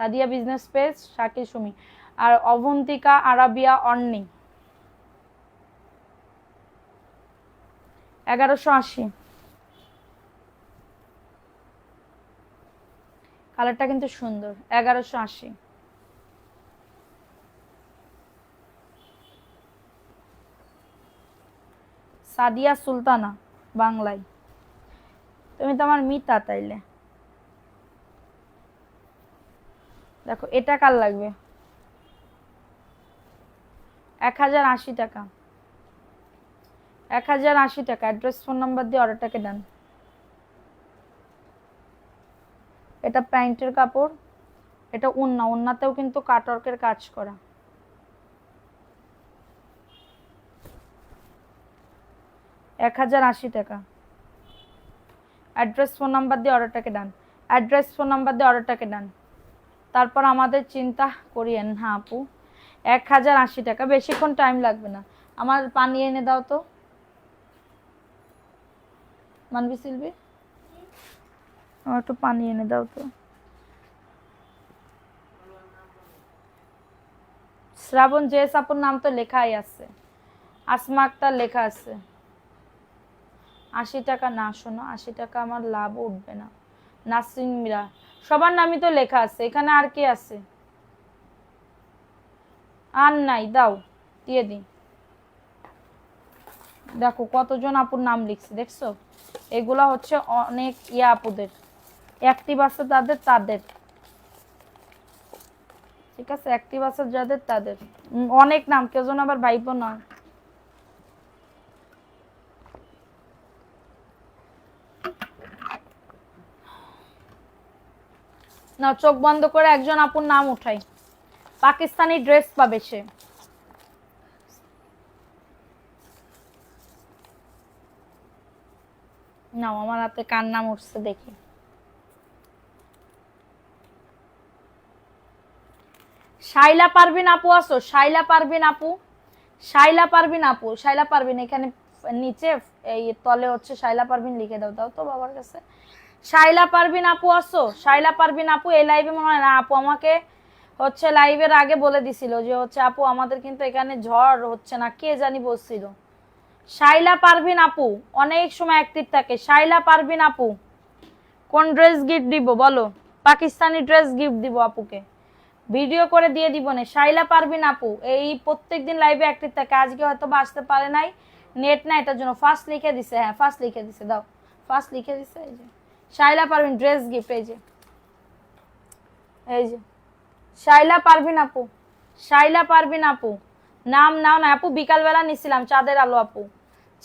সাদিয়া বিজনেস পেজ শাকিল সুমি, আর অবন্তিকা আরাবিয়া অর্নি 1180। কালারটা কিন্তু সুন্দর। 1180। সাদিয়া সুলতানা বাংলায়, তুমি তো আমার মিতা তাইলে। দেখো এটা কার লাগবে? 1080 টাকা। 1080 টাকা। অ্যাড্রেস ফোন নাম্বার দিয়ে অর্ডারটাকে ডান। এটা প্যান্টের কাপড়, এটা ওন্না, ওন্নাতেও কিন্তু কাটওয়ার্কের কাজ করা। 1080 টাকা। অ্যাড্রেস ফোন নাম্বার দিয়ে অর্ডারটাকে ডান। অ্যাড্রেস ফোন নাম্বার দিয়ে অর্ডারটাকে ডান। তারপর আমাদের চিন্তা করিয়েন। হ্যাঁ আপু 1080 টাকা, বেশিক্ষণ টাইম লাগবে না। আমার পানি এনে দাও তো মানবি সিলবি, আমার একটু পানি এনে দাও তো। শ্রাবণ জেস আপুর নাম তো লেখাই আছে, আসমা আক্তার লেখা আছে। 80 টাকা না শোনো, 80 টাকা আমার লাভ উঠবে না। নাসরিন মিরা, সবার নামই তো লেখা আছে এখানে, আর কি আছে? আর নাই, দাও দিয়ে দিই। দেখো কতজন আপুর নাম লিখছি, দেখছো? এগুলা হচ্ছে অনেক ইয়া আপুদের, অ্যাক্টিভ আছে তাদের তাদের, ঠিক আছে? অ্যাক্টিভ আছে যাদের তাদের। অনেক নাম, কেউ যেন আবার ভাইবো না। না চোখ বন্ধ করে একজন আপুর নাম উঠাই, পাকিস্তানি ড্রেস পাবে সে। নাও, আমার হাতে কার নাম উঠছে দেখি। শাইলা পারবিন আপু আসো, শাইলা পারবিন আপু, শাইলা পারবিন আপু, শাইলা পারবিন এখানে নিচে এই তলে হচ্ছে শাইলা পারবিন লিখে দাও, দাও তো বাবার কাছে। শাইলা পারবিন আপু আসো, শাইলা পারবিন আপু এই লাইভে মনে হয় না আপু আমাকে হচ্ছে লাইভের আগে বলে দিছিল যে হচ্ছে আপু আমাদের কিন্তু এখানে ঝড় হচ্ছে না, কে জানি বলছিল। শাইলা পারবিন আপু অনেক সময় অ্যাক্টিভ থাকে। শাইলা পারবিন আপু কোন ড্রেস গিফট দিব বলো? পাকিস্তানি ড্রেস গিফট দিব আপুকে, ভিডিও করে দিয়ে দিব না। শাইলা পারবিন আপু এই প্রত্যেকদিন লাইভে অ্যাক্টিভ থাকে, আজকে হয়তো বা আসতে পারে নাই, নেট না এটার জন্য। ফার্স্ট লিখে দিছে, হ্যাঁ ফার্স্ট লিখে দিছে, দাও ফার্স্ট লিখে দিছে। এই যে শাইলা পারবিন ড্রেস গিফট, এই যে এই যে শাইলা পারবিন আপু, শাইলা পারবিন আপু নাম নাও না আপু, বিকালবেলা নিছিলাম, চাঁদের আলো আপু,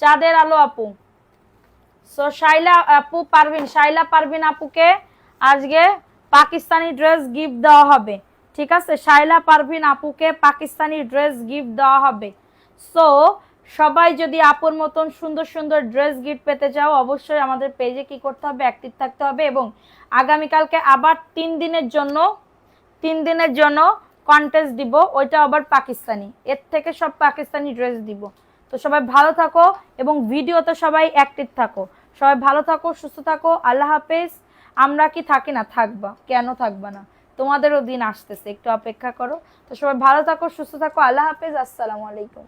চাঁদের আলো আপু। সো শাইলা আপু পারভিন, শাইলা পারভিন আপুকে আজকে পাকিস্তানি ড্রেস গিফট দেওয়া হবে, ঠিক আছে? শাইলা পারভিন আপুকে পাকিস্তানি ড্রেস গিফট দেওয়া হবে। সো সবাই যদি আপুর মতন সুন্দর সুন্দর ড্রেস গিফট পেতে চাও, অবশ্যই আমাদের পেজে কি করতে হবে, অ্যাক্টিভ থাকতে হবে। এবং আগামীকালকে আবার 3 দিনের জন্য কন্টেস্ট দিব, ওইটা আবার পাকিস্তানি, এর থেকে সব পাকিস্তানি ড্রেস দিব। তো সবাই ভালো থাকো এবং ভিডিওতে সবাই অ্যাক্টিভ থাকো। সবাই ভালো থাকো, সুস্থ থাকো, আল্লাহ হাফেজ। আমরা কি থাকি না, থাকবা, কেন থাকবা না? তোমাদেরও দিন আসতেছে, একটু অপেক্ষা করো। তো সবাই ভালো থাকো, সুস্থ থাকো, আল্লাহ হাফেজ, আসসালামু আলাইকুম।